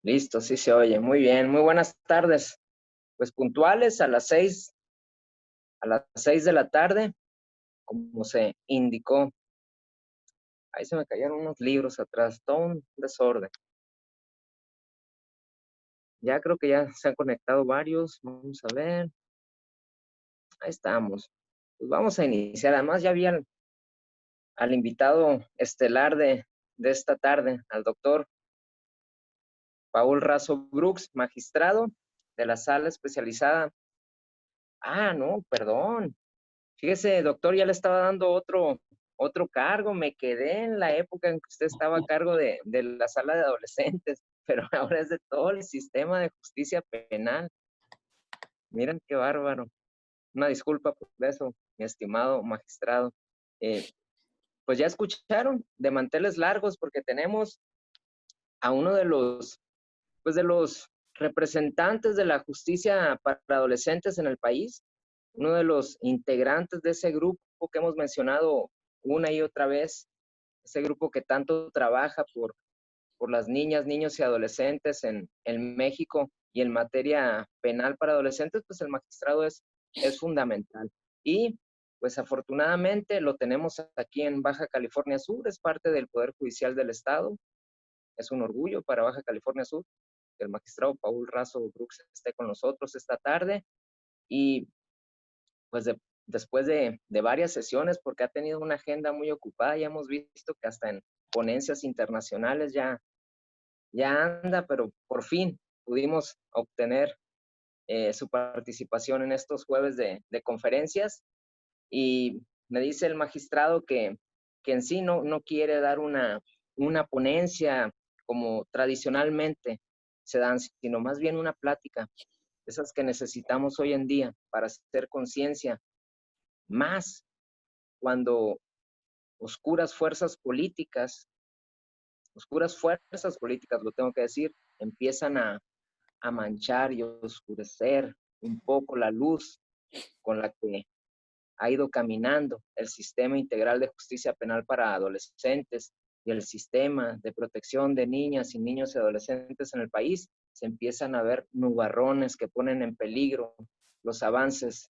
Listo, sí se oye. Muy bien, muy buenas tardes. Pues puntuales a las 6 de la tarde, como se indicó. Ahí se me cayeron unos libros atrás, todo un desorden. Ya creo que ya se han conectado varios. Vamos a ver. Ahí estamos. Pues vamos a iniciar. Además, ya vi al invitado estelar de esta tarde, al doctor Paul Razo Brooks, magistrado de la sala especializada. Ah, no, perdón. Fíjese, doctor, ya le estaba dando otro cargo. Me quedé en la época en que usted estaba a cargo de la sala de adolescentes, pero ahora es de todo el sistema de justicia penal. Miren qué bárbaro. Una disculpa por eso, mi estimado magistrado. Pues ya escucharon, de manteles largos, porque tenemos a uno de los representantes de la justicia para adolescentes en el país, uno de los integrantes de ese grupo que hemos mencionado una y otra vez, ese grupo que tanto trabaja por las niñas, niños y adolescentes en México y en materia penal para adolescentes, pues el magistrado es fundamental. Y pues afortunadamente lo tenemos aquí en Baja California Sur, es parte del Poder Judicial del Estado, es un orgullo para Baja California Sur que el magistrado Paul Razo Brooks esté con nosotros esta tarde y pues después de varias sesiones, porque ha tenido una agenda muy ocupada, ya hemos visto que hasta en ponencias internacionales ya anda, pero por fin pudimos obtener su participación en estos jueves de conferencias y me dice el magistrado que en sí no quiere dar una ponencia como tradicionalmente se dan, sino más bien una plática, esas que necesitamos hoy en día para hacer conciencia, más cuando oscuras fuerzas políticas, lo tengo que decir, empiezan a manchar y oscurecer un poco la luz con la que ha ido caminando el sistema integral de justicia penal para adolescentes y el sistema de protección de niñas y niños y adolescentes en el país, se empiezan a ver nubarrones que ponen en peligro los avances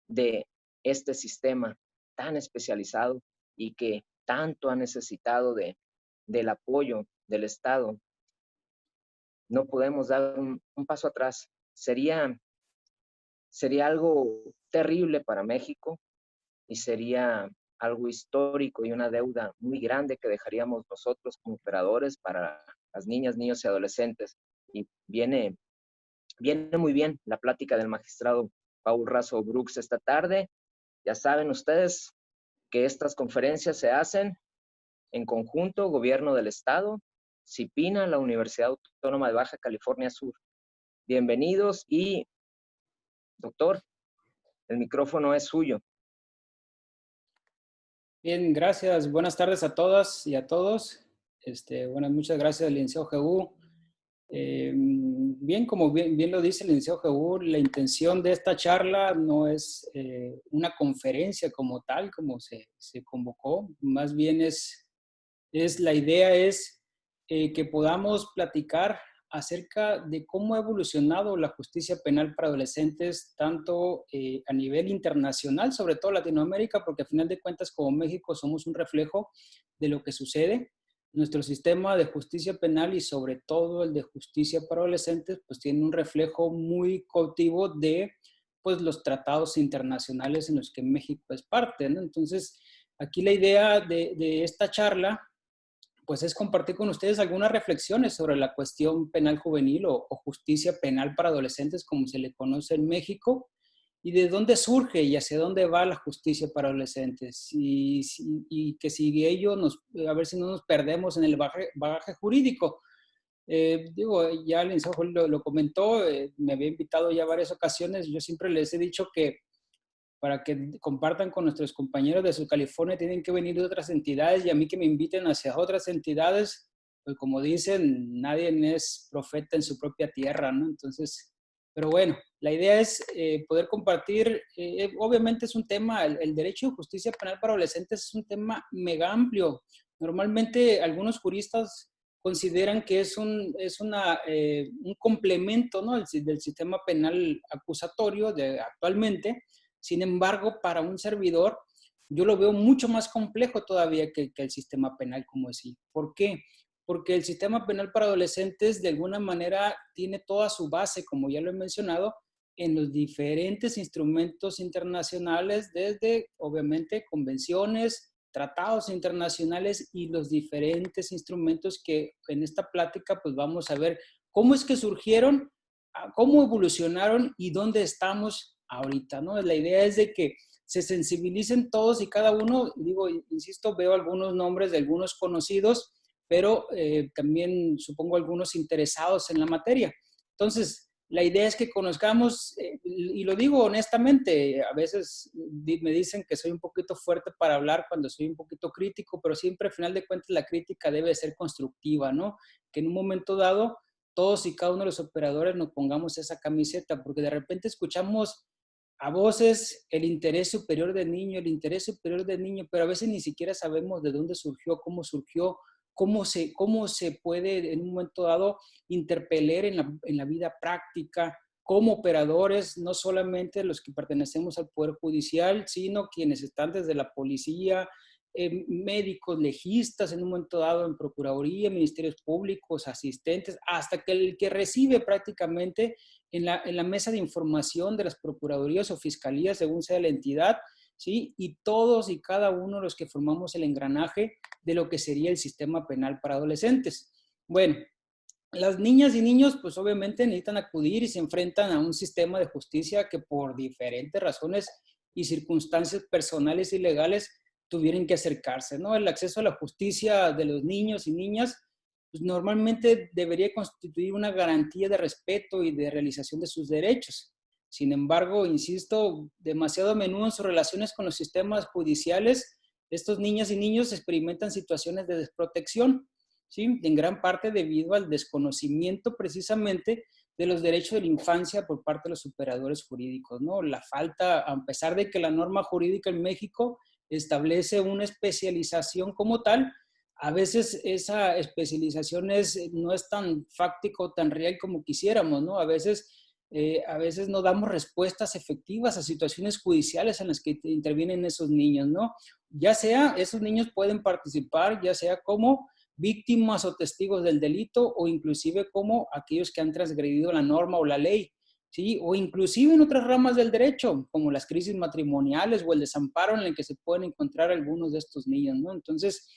de este sistema tan especializado y que tanto ha necesitado del apoyo del Estado. No podemos dar un paso atrás. Sería algo terrible para México y sería algo histórico y una deuda muy grande que dejaríamos nosotros como operadores para las niñas, niños y adolescentes. Y viene muy bien la plática del magistrado Paul Razo Brooks esta tarde. Ya saben ustedes que estas conferencias se hacen en conjunto, Gobierno del Estado, CIPINA, la Universidad Autónoma de Baja California Sur. Bienvenidos y, doctor, el micrófono es suyo. Bien, gracias. Buenas tardes a todas y a todos. Bueno, muchas gracias, licenciado Jehú. Bien, como bien lo dice el licenciado Jehú, la intención de esta charla no es una conferencia como tal, como se convocó. Más bien la idea es que podamos platicar acerca de cómo ha evolucionado la justicia penal para adolescentes, tanto a nivel internacional, sobre todo Latinoamérica, porque a final de cuentas como México somos un reflejo de lo que sucede. Nuestro sistema de justicia penal y sobre todo el de justicia para adolescentes, pues tiene un reflejo muy cautivo de pues, los tratados internacionales en los que México es parte, ¿no? Entonces, aquí la idea de esta charla pues es compartir con ustedes algunas reflexiones sobre la cuestión penal juvenil o justicia penal para adolescentes, como se le conoce en México, y de dónde surge y hacia dónde va la justicia para adolescentes. Y que si ello, a ver si no nos perdemos en el bagaje jurídico. Ya el licenciado lo comentó, me había invitado ya varias ocasiones, yo siempre les he dicho que para que compartan con nuestros compañeros de Sur California, tienen que venir de otras entidades y a mí que me inviten hacia otras entidades, pues como dicen, nadie es profeta en su propia tierra, ¿no? Entonces, pero bueno, la idea es poder compartir, obviamente es un tema, el derecho de justicia penal para adolescentes es un tema mega amplio. Normalmente algunos juristas consideran que es un complemento, ¿no? Del sistema penal acusatorio actualmente. Sin embargo, para un servidor, yo lo veo mucho más complejo todavía que el sistema penal como así. ¿Por qué? Porque el sistema penal para adolescentes de alguna manera tiene toda su base, como ya lo he mencionado, en los diferentes instrumentos internacionales, desde obviamente convenciones, tratados internacionales y los diferentes instrumentos que en esta plática pues vamos a ver cómo es que surgieron, cómo evolucionaron y dónde estamos ahorita, ¿no? La idea es de que se sensibilicen todos y cada uno, digo, insisto, veo algunos nombres de algunos conocidos, pero también supongo algunos interesados en la materia. Entonces, la idea es que conozcamos, y lo digo honestamente, a veces me dicen que soy un poquito fuerte para hablar cuando soy un poquito crítico, pero siempre al final de cuentas la crítica debe ser constructiva, ¿no? Que en un momento dado todos y cada uno de los operadores nos pongamos esa camiseta, porque de repente escuchamos a voces el interés superior del niño, el interés superior del niño, pero a veces ni siquiera sabemos de dónde surgió, cómo se puede en un momento dado interpelar en la vida práctica como operadores, no solamente los que pertenecemos al Poder Judicial, sino quienes están desde la policía, médicos, legistas en un momento dado en Procuraduría, Ministerios Públicos, asistentes, hasta que el que recibe prácticamente en la mesa de información de las Procuradurías o Fiscalías, según sea la entidad, ¿sí? Y todos y cada uno de los que formamos el engranaje de lo que sería el sistema penal para adolescentes. Bueno, las niñas y niños pues obviamente necesitan acudir y se enfrentan a un sistema de justicia que por diferentes razones y circunstancias personales y legales tuvieron que acercarse, ¿no? El acceso a la justicia de los niños y niñas pues normalmente debería constituir una garantía de respeto y de realización de sus derechos. Sin embargo, insisto, demasiado a menudo en sus relaciones con los sistemas judiciales, estos niñas y niños experimentan situaciones de desprotección, ¿sí? En gran parte debido al desconocimiento precisamente de los derechos de la infancia por parte de los operadores jurídicos, ¿no? La falta, a pesar de que la norma jurídica en México establece una especialización como tal, a veces esa especialización no es tan fáctico, tan real como quisiéramos, ¿no? A veces no damos respuestas efectivas a situaciones judiciales en las que intervienen esos niños, ¿no? Ya sea, esos niños pueden participar, ya sea como víctimas o testigos del delito o inclusive como aquellos que han transgredido la norma o la ley, ¿sí? O inclusive en otras ramas del derecho, como las crisis matrimoniales o el desamparo en el que se pueden encontrar algunos de estos niños, ¿no? Entonces,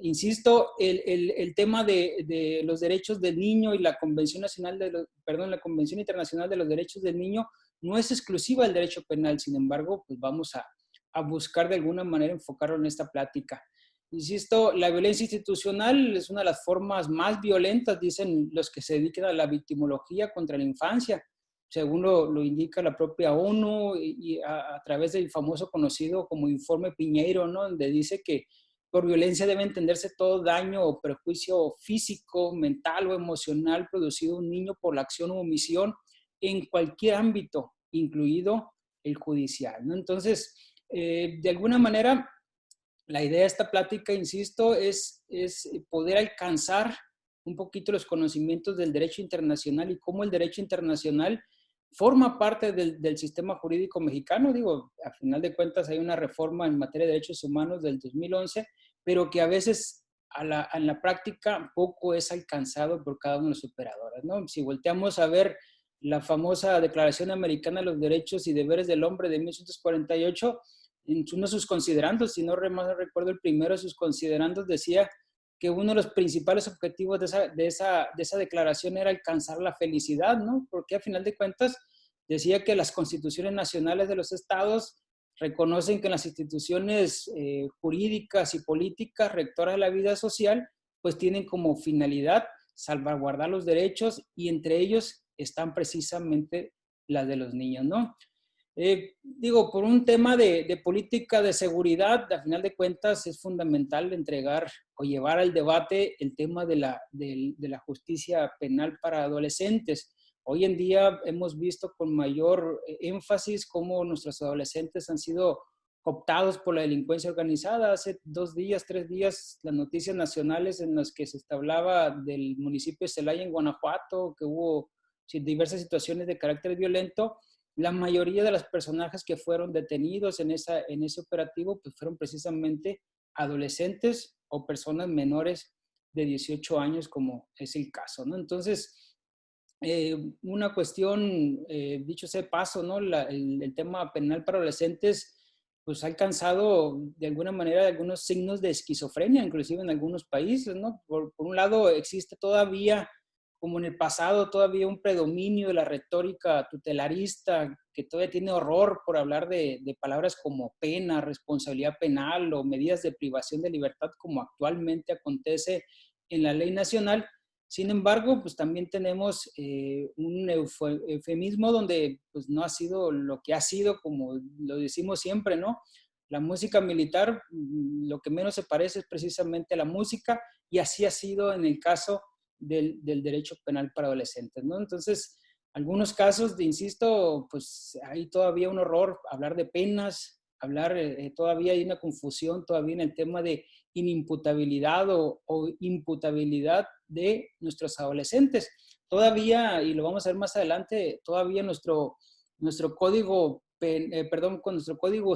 insisto, el tema de los derechos del niño y la Convención Nacional la Convención Internacional de los Derechos del Niño no es exclusiva del derecho penal, sin embargo, pues vamos a buscar de alguna manera enfocarlo en esta plática. Insisto, la violencia institucional es una de las formas más violentas, dicen los que se dedican a la victimología contra la infancia, según lo indica la propia ONU y a través del famoso conocido como Informe Piñeiro, ¿no? Donde dice que por violencia debe entenderse todo daño o perjuicio físico, mental o emocional producido a un niño por la acción o omisión en cualquier ámbito, incluido el judicial, ¿no? Entonces, de alguna manera, la idea de esta plática, insisto, es poder alcanzar un poquito los conocimientos del derecho internacional y cómo el derecho internacional forma parte del sistema jurídico mexicano. Digo, a final de cuentas hay una reforma en materia de derechos humanos del 2011, pero que a veces en la práctica poco es alcanzado por cada uno de los operadores, ¿no? Si volteamos a ver la famosa Declaración Americana de los Derechos y Deberes del Hombre de 1948, en uno de sus considerandos, si no más recuerdo el primero de sus considerandos, decía que uno de los principales objetivos de esa declaración era alcanzar la felicidad, ¿no? Porque a final de cuentas decía que las constituciones nacionales de los estados reconocen que las instituciones jurídicas y políticas rectoras de la vida social, pues tienen como finalidad salvaguardar los derechos y entre ellos están precisamente las de los niños, ¿no? Digo, por un tema de política de seguridad, a final de cuentas es fundamental entregar o llevar al debate el tema de la justicia penal para adolescentes. Hoy en día hemos visto con mayor énfasis cómo nuestros adolescentes han sido cooptados por la delincuencia organizada. Hace 2 días, 3 días, las noticias nacionales en las que se hablaba del municipio de Celaya, en Guanajuato, que hubo diversas situaciones de carácter violento. La mayoría de los personajes que fueron detenidos en ese operativo pues fueron precisamente adolescentes o personas menores de 18 años, como es el caso, ¿no? Entonces, una cuestión, dicho sea de paso, ¿no? El tema penal para adolescentes pues ha alcanzado de alguna manera algunos signos de esquizofrenia, inclusive en algunos países, ¿no? Por un lado existe todavía, como en el pasado, todavía un predominio de la retórica tutelarista que todavía tiene horror por hablar de palabras como pena, responsabilidad penal o medidas de privación de libertad, como actualmente acontece en la ley nacional. Sin embargo, pues también tenemos un eufemismo donde pues no ha sido lo que ha sido, como lo decimos siempre, ¿no? La música militar, lo que menos se parece es precisamente a la música, y así ha sido en el caso del derecho penal para adolescentes, ¿no? Entonces, algunos casos, insisto, pues hay todavía un horror hablar de penas, todavía hay una confusión todavía en el tema de inimputabilidad o imputabilidad de nuestros adolescentes. Todavía, y lo vamos a ver más adelante, todavía nuestro nuestro Código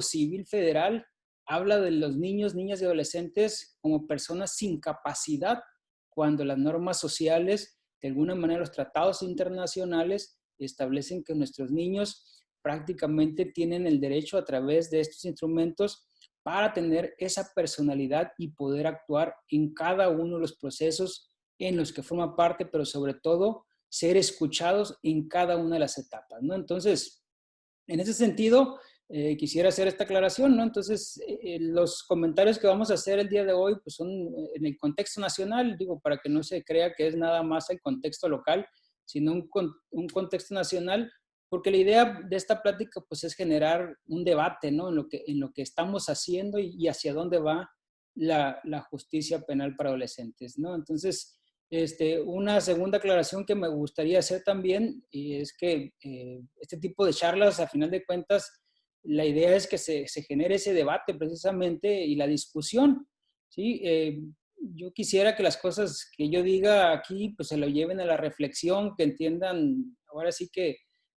Civil Federal habla de los niños, niñas y adolescentes como personas sin capacidad, cuando las normas sociales, de alguna manera los tratados internacionales, establecen que nuestros niños prácticamente tienen el derecho a través de estos instrumentos para tener esa personalidad y poder actuar en cada uno de los procesos en los que forma parte, pero sobre todo ser escuchados en cada una de las etapas, ¿no? Entonces, en ese sentido, quisiera hacer esta aclaración, ¿no? Entonces, los comentarios que vamos a hacer el día de hoy pues son en el contexto nacional, digo, para que no se crea que es nada más el contexto local, sino un contexto nacional, porque la idea de esta plática pues es generar un debate, ¿no? En lo que estamos haciendo y hacia dónde va la justicia penal para adolescentes, ¿no? Entonces, una segunda aclaración que me gustaría hacer también es que este tipo de charlas, a final de cuentas, la idea es que se genere ese debate precisamente y la discusión, ¿sí? Yo quisiera que las cosas que yo diga aquí pues se lo lleven a la reflexión, que entiendan, ahora sí que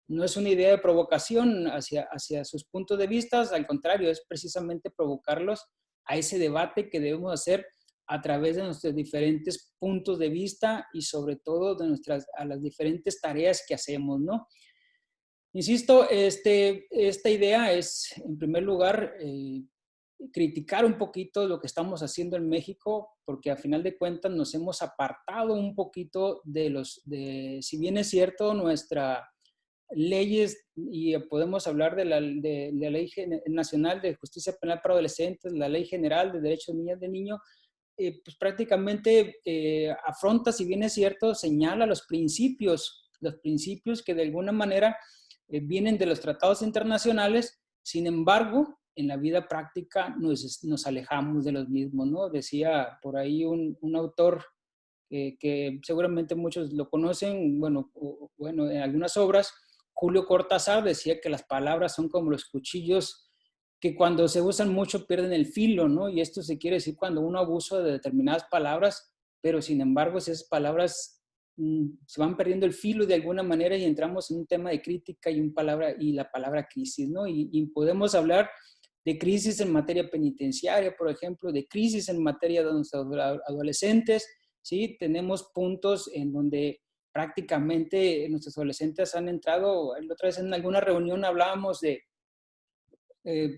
no es una idea de provocación hacia sus puntos de vista, al contrario, es precisamente provocarlos a ese debate que debemos hacer a través de nuestros diferentes puntos de vista y sobre todo de a las diferentes tareas que hacemos, ¿no? Insisto, esta idea es, en primer lugar, criticar un poquito lo que estamos haciendo en México, porque a final de cuentas nos hemos apartado un poquito si bien es cierto, nuestras leyes, y podemos hablar de la Ley Nacional de Justicia Penal para Adolescentes, la Ley General de Derechos de Niñas y de Niños, pues prácticamente afronta, si bien es cierto, señala los principios que de alguna manera vienen de los tratados internacionales. Sin embargo, en la vida práctica nos alejamos de los mismos, ¿no? Decía por ahí un autor que seguramente muchos lo conocen, bueno, en algunas obras, Julio Cortázar decía que las palabras son como los cuchillos que cuando se usan mucho pierden el filo, ¿no? Y esto se quiere decir cuando uno abusa de determinadas palabras, pero sin embargo, si esas palabras se van perdiendo el filo de alguna manera y entramos en un tema de crítica y la palabra crisis, ¿no? Y podemos hablar de crisis en materia penitenciaria, por ejemplo, de crisis en materia de nuestros adolescentes, ¿sí? Tenemos puntos en donde prácticamente nuestros adolescentes han entrado, la otra vez en alguna reunión hablábamos de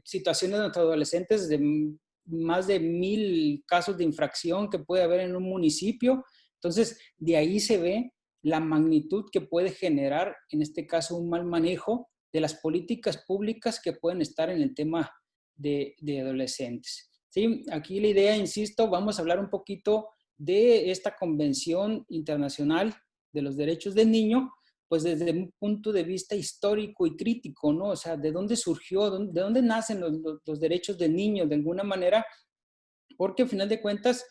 situaciones de nuestros adolescentes de más de 1,000 casos de infracción que puede haber en un municipio. Entonces, de ahí se ve la magnitud que puede generar, en este caso, un mal manejo de las políticas públicas que pueden estar en el tema de adolescentes. ¿Sí? Aquí la idea, insisto, vamos a hablar un poquito de esta Convención Internacional de los Derechos del Niño, pues desde un punto de vista histórico y crítico, ¿no? O sea, ¿de dónde surgió, de dónde nacen los derechos del niño de alguna manera? Porque al final de cuentas,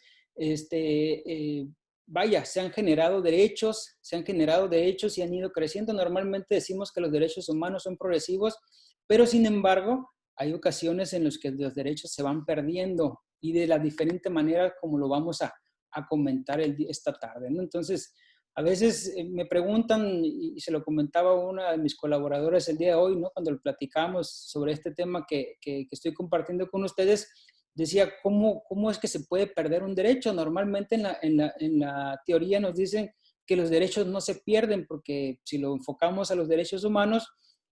vaya, se han generado derechos y han ido creciendo. Normalmente decimos que los derechos humanos son progresivos, pero sin embargo, hay ocasiones en las que los derechos se van perdiendo y de la diferente manera como lo vamos a comentar esta tarde, ¿no? Entonces, a veces me preguntan, y se lo comentaba una de mis colaboradoras el día de hoy, ¿no? Cuando platicamos sobre este tema que estoy compartiendo con ustedes, decía, ¿cómo es que se puede perder un derecho? Normalmente en la teoría nos dicen que los derechos no se pierden, porque si lo enfocamos a los derechos humanos,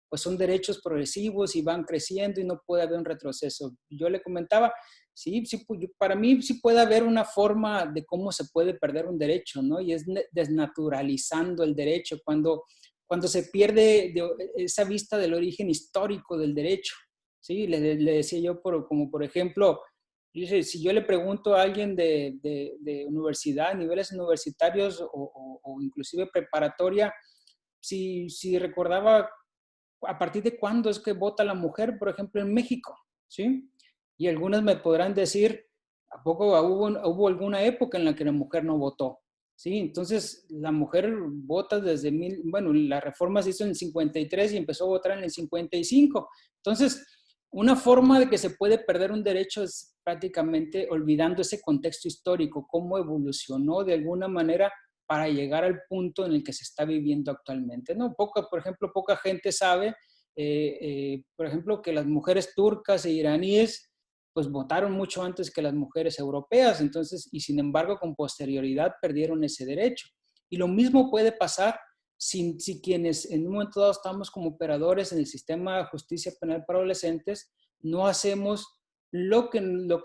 pues son derechos progresivos y van creciendo y no puede haber un retroceso. Yo le comentaba, sí, para mí sí puede haber una forma de cómo se puede perder un derecho, ¿no? Y es desnaturalizando el derecho, cuando se pierde esa vista del origen histórico del derecho, ¿sí? Le decía yo, como por ejemplo, si yo le pregunto a alguien de universidad, niveles universitarios o inclusive preparatoria, si recordaba a partir de cuándo es que vota la mujer, por ejemplo, en México, ¿sí? Y algunos me podrán decir, ¿a poco hubo alguna época en la que la mujer no votó? ¿Sí? Entonces, la mujer vota desde, bueno, la reforma se hizo en el 53 y empezó a votar en el 55. Entonces, una forma de que se puede perder un derecho es prácticamente olvidando ese contexto histórico, cómo evolucionó de alguna manera para llegar al punto en el que se está viviendo actualmente, ¿no? Por ejemplo, poca gente sabe, por ejemplo, que las mujeres turcas e iraníes pues votaron mucho antes que las mujeres europeas, entonces, y sin embargo, con posterioridad perdieron ese derecho. Y lo mismo puede pasar si quienes en un momento dado estamos como operadores en el sistema de justicia penal para adolescentes, no hacemos lo que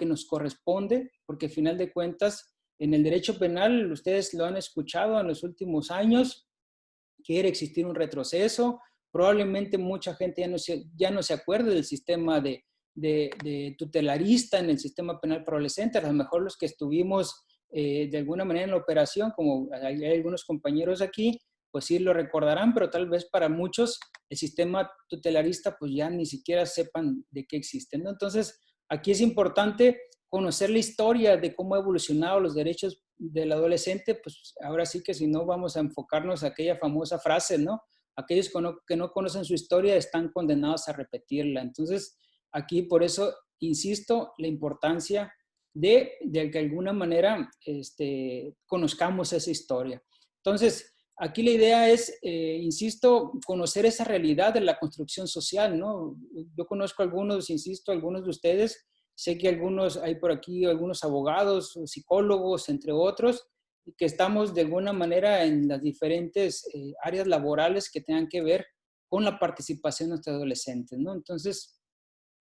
nos corresponde, porque al final de cuentas, en el derecho penal, ustedes lo han escuchado en los últimos años, quiere existir un retroceso, probablemente mucha gente ya no se acuerde del sistema de tutelarista en el sistema penal para adolescentes, a lo mejor los que estuvimos de alguna manera en la operación, como hay algunos compañeros aquí, pues sí lo recordarán, pero tal vez para muchos el sistema tutelarista pues ya ni siquiera sepan de qué existe, ¿no? Entonces, aquí es importante conocer la historia de cómo ha evolucionado los derechos del adolescente, pues ahora sí que si no vamos a enfocarnos a aquella famosa frase, ¿no? Aquellos que no conocen su historia están condenados a repetirla. Entonces, aquí por eso insisto, la importancia de que de alguna manera conozcamos esa historia. Entonces, aquí la idea es, insisto, conocer esa realidad de la construcción social, ¿no? Yo conozco algunos, insisto, algunos de ustedes. Sé que hay por aquí algunos abogados, psicólogos, entre otros, que estamos de alguna manera en las diferentes áreas laborales que tengan que ver con la participación de nuestros adolescentes, ¿no? Entonces,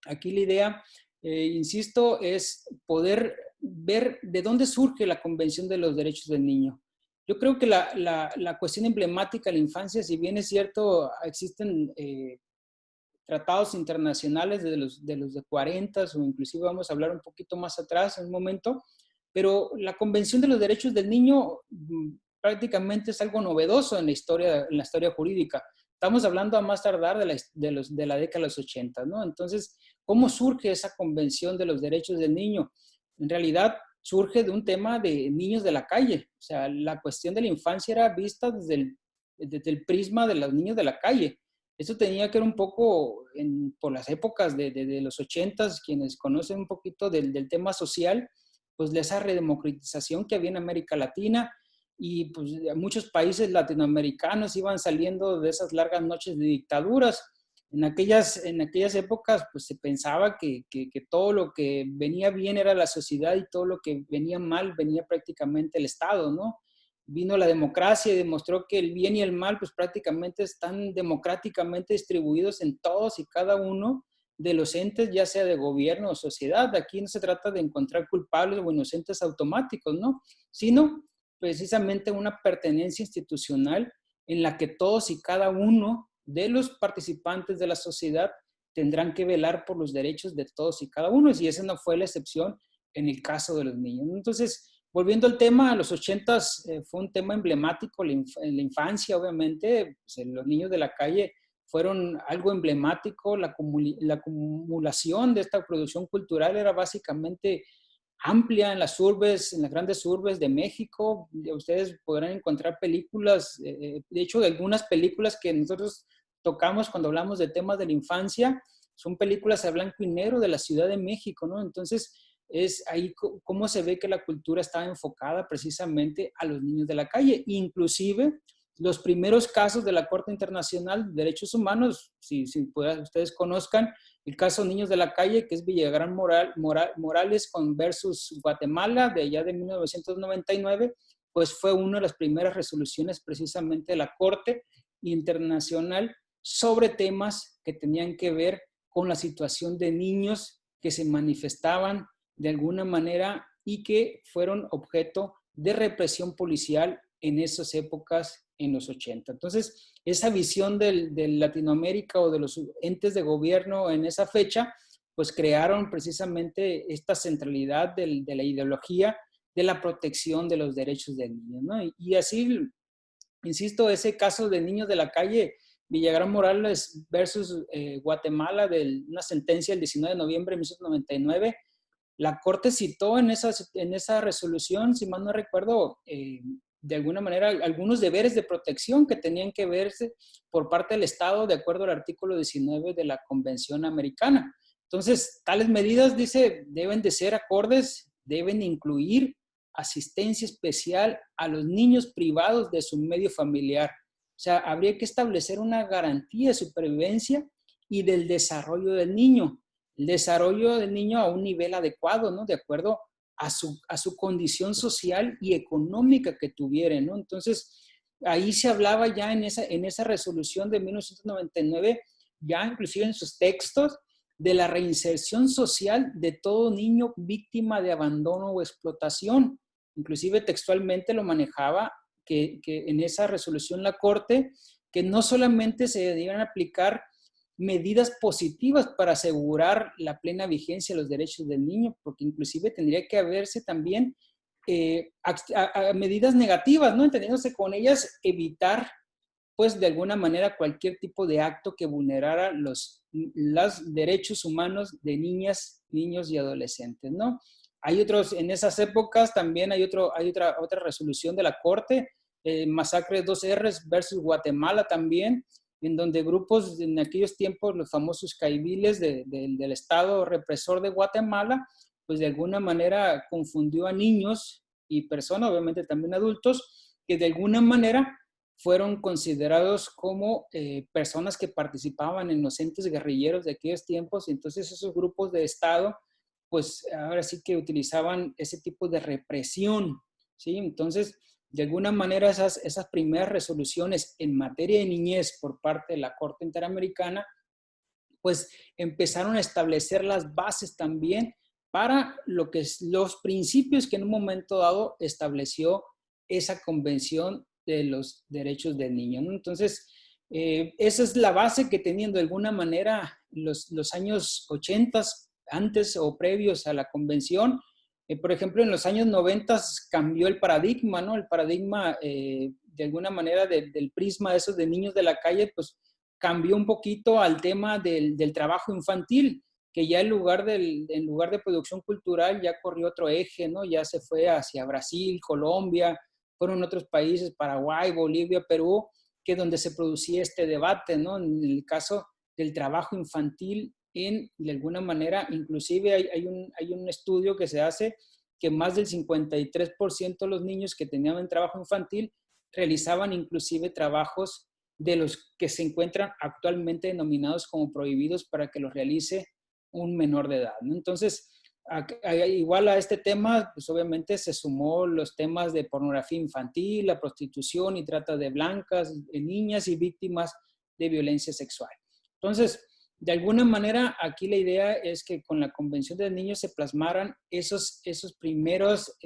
aquí la idea, insisto, es poder ver de dónde surge la Convención de los Derechos del Niño. Yo creo que la cuestión emblemática de la infancia, si bien es cierto, existen tratados internacionales de los 40 o inclusive vamos a hablar un poquito más atrás en un momento, pero la Convención de los Derechos del Niño prácticamente es algo novedoso en la historia jurídica. Estamos hablando a más tardar de la década de los 80, ¿no? Entonces, ¿cómo surge esa Convención de los Derechos del Niño? En realidad surge de un tema de niños de la calle. O sea, la cuestión de la infancia era vista desde el prisma de los niños de la calle. Esto tenía que ver un poco por las épocas de los 80, quienes conocen un poquito del tema social, pues de esa redemocratización que había en América Latina y pues muchos países latinoamericanos iban saliendo de esas largas noches de dictaduras. En aquellas épocas pues se pensaba que todo lo que venía bien era la sociedad y todo lo que venía mal venía prácticamente el Estado, ¿no? Vino la democracia y demostró que el bien y el mal pues prácticamente están democráticamente distribuidos en todos y cada uno de los entes, ya sea de gobierno o sociedad. Aquí no se trata de encontrar culpables o inocentes automáticos, ¿no? Sino precisamente una pertenencia institucional en la que todos y cada uno de los participantes de la sociedad tendrán que velar por los derechos de todos y cada uno, y esa no fue la excepción en el caso de los niños. Entonces, volviendo al tema, los 80 fue un tema emblemático, en la infancia, obviamente, pues, los niños de la calle fueron algo emblemático, la acumulación de esta producción cultural era básicamente amplia en las urbes, en las grandes urbes de México. Ustedes podrán encontrar películas, de hecho, algunas películas que nosotros tocamos cuando hablamos de temas de la infancia, son películas a blanco y negro de la Ciudad de México, ¿no? Entonces, es ahí cómo se ve que la cultura estaba enfocada precisamente a los niños de la calle. Inclusive, los primeros casos de la Corte Internacional de Derechos Humanos, si ustedes conozcan, el caso Niños de la Calle, que es Villagrán Morales con versus Guatemala, de allá de 1999, pues fue una de las primeras resoluciones precisamente de la Corte Internacional sobre temas que tenían que ver con la situación de niños que se manifestaban de alguna manera y que fueron objeto de represión policial en esas épocas, en los 80. Entonces, esa visión de Latinoamérica o de los entes de gobierno en esa fecha, pues crearon precisamente esta centralidad de la ideología de la protección de los derechos del niño, ¿no? Y así, insisto, ese caso de niños de la calle, Villagrán Morales versus Guatemala, de una sentencia del 19 de noviembre de 1999, la Corte citó en esa resolución, si mal no recuerdo, de alguna manera, algunos deberes de protección que tenían que verse por parte del Estado de acuerdo al artículo 19 de la Convención Americana. Entonces, tales medidas, dice, deben de ser acordes, deben incluir asistencia especial a los niños privados de su medio familiar. O sea, habría que establecer una garantía de supervivencia y del desarrollo del niño. El desarrollo del niño a un nivel adecuado, ¿no? De acuerdo a su condición social y económica que tuviera, ¿no? Entonces, ahí se hablaba ya en esa resolución de 1999, ya inclusive en sus textos, de la reinserción social de todo niño víctima de abandono o explotación. Inclusive textualmente lo manejaba que en esa resolución la Corte, que no solamente se debían aplicar medidas positivas para asegurar la plena vigencia de los derechos del niño, porque inclusive tendría que haberse también medidas negativas, ¿no? Entendiéndose con ellas evitar, pues de alguna manera, cualquier tipo de acto que vulnerara los derechos humanos de niñas, niños y adolescentes, ¿no? Hay otros, en esas épocas también hay otra resolución de la Corte, Masacre de 2R versus Guatemala también, en donde grupos en aquellos tiempos, los famosos caiviles del Estado represor de Guatemala, pues de alguna manera confundió a niños y personas, obviamente también adultos, que de alguna manera fueron considerados como personas que participaban en los entes guerrilleros de aquellos tiempos. Entonces esos grupos de Estado, pues ahora sí que utilizaban ese tipo de represión, ¿sí? Entonces, de alguna manera esas primeras resoluciones en materia de niñez por parte de la Corte Interamericana, pues empezaron a establecer las bases también para lo que es los principios que en un momento dado estableció esa Convención de los Derechos del Niño, ¿no? Entonces, esa es la base que teniendo de alguna manera los años 80, antes o previos a la convención. Por ejemplo, en los años 90 cambió el paradigma, ¿no? El paradigma, de alguna manera, del prisma de esos de niños de la calle, pues cambió un poquito al tema del trabajo infantil, que ya en lugar de producción cultural ya corrió otro eje, ¿no? Ya se fue hacia Brasil, Colombia, fueron otros países, Paraguay, Bolivia, Perú, que es donde se producía este debate, ¿no? En el caso del trabajo infantil, de alguna manera, inclusive hay un estudio que se hace que más del 53% de los niños que tenían trabajo infantil realizaban inclusive trabajos de los que se encuentran actualmente denominados como prohibidos para que los realice un menor de edad, ¿no? Entonces, igual a este tema, pues obviamente se sumó los temas de pornografía infantil, la prostitución y trata de blancas, de niñas y víctimas de violencia sexual. Entonces, de alguna manera, aquí la idea es que con la Convención de Niños se plasmaran esos primeros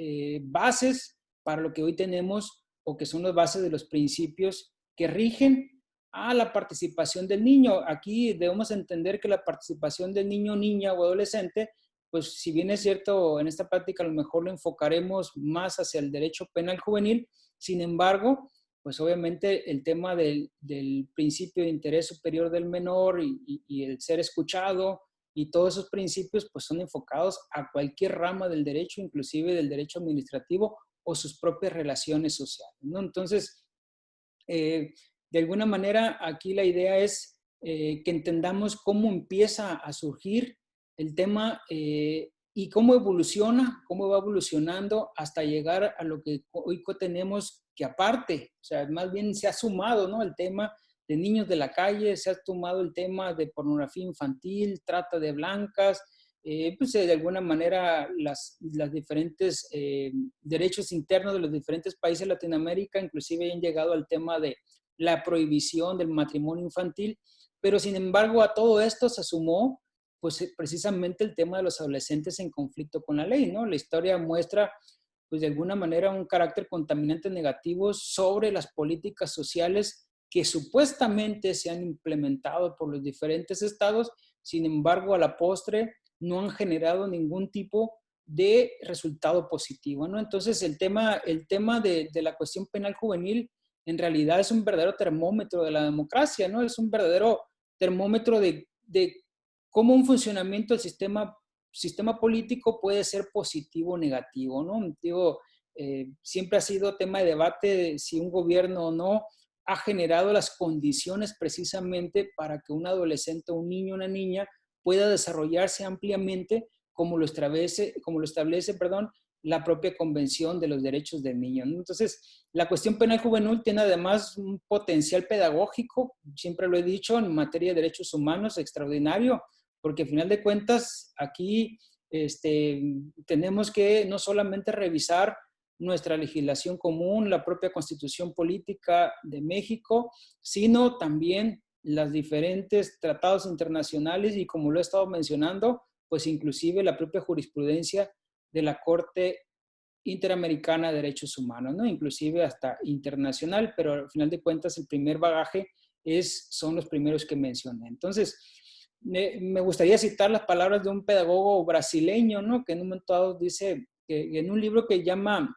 bases para lo que hoy tenemos o que son las bases de los principios que rigen a la participación del niño. Aquí debemos entender que la participación del niño, niña o adolescente, pues si bien es cierto, en esta práctica a lo mejor lo enfocaremos más hacia el derecho penal juvenil, sin embargo, pues obviamente el tema del principio de interés superior del menor y el ser escuchado y todos esos principios pues son enfocados a cualquier rama del derecho, inclusive del derecho administrativo o sus propias relaciones sociales, ¿no? Entonces, de alguna manera aquí la idea es que entendamos cómo empieza a surgir el tema y cómo evoluciona, cómo va evolucionando hasta llegar a lo que hoy tenemos, que aparte, o sea, más bien se ha sumado, ¿no? El tema de niños de la calle, se ha sumado el tema de pornografía infantil, trata de blancas, pues de alguna manera las diferentes derechos internos de los diferentes países de Latinoamérica, inclusive han llegado al tema de la prohibición del matrimonio infantil, pero sin embargo a todo esto se sumó pues precisamente el tema de los adolescentes en conflicto con la ley, ¿no? La historia muestra pues de alguna manera un carácter contaminante negativo sobre las políticas sociales que supuestamente se han implementado por los diferentes estados, sin embargo a la postre no han generado ningún tipo de resultado positivo, ¿no? Entonces el tema de la cuestión penal juvenil en realidad es un verdadero termómetro de la democracia, ¿no? Es un verdadero termómetro de cómo un funcionamiento del sistema político puede ser positivo o negativo, ¿no? Digo, siempre ha sido tema de debate de si un gobierno o no ha generado las condiciones precisamente para que un adolescente, un niño, una niña pueda desarrollarse ampliamente como lo establece, la propia Convención de los Derechos del Niño, ¿no? Entonces, la cuestión penal juvenil tiene además un potencial pedagógico, siempre lo he dicho, en materia de derechos humanos extraordinario, porque al final de cuentas aquí tenemos que no solamente revisar nuestra legislación común, la propia Constitución Política de México, sino también los diferentes tratados internacionales y, como lo he estado mencionando, pues inclusive la propia jurisprudencia de la Corte Interamericana de Derechos Humanos, ¿no? Inclusive hasta internacional, pero al final de cuentas el primer bagaje son los primeros que mencioné. Entonces, me gustaría citar las palabras de un pedagogo brasileño, ¿no? Que en un momento dado dice, que en un libro que llama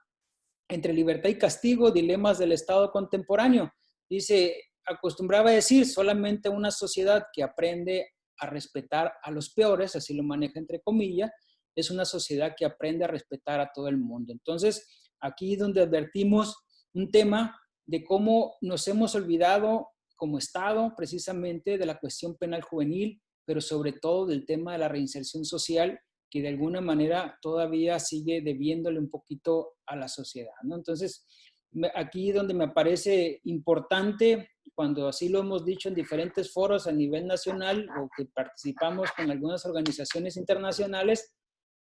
Entre libertad y castigo, dilemas del Estado contemporáneo, dice, acostumbraba a decir, solamente una sociedad que aprende a respetar a los peores, así lo maneja entre comillas, es una sociedad que aprende a respetar a todo el mundo. Entonces, aquí es donde advertimos un tema de cómo nos hemos olvidado como Estado precisamente de la cuestión penal juvenil, pero sobre todo del tema de la reinserción social, que de alguna manera todavía sigue debiéndole un poquito a la sociedad, ¿no? Entonces, aquí es donde me parece importante, cuando así lo hemos dicho en diferentes foros a nivel nacional o que participamos con algunas organizaciones internacionales,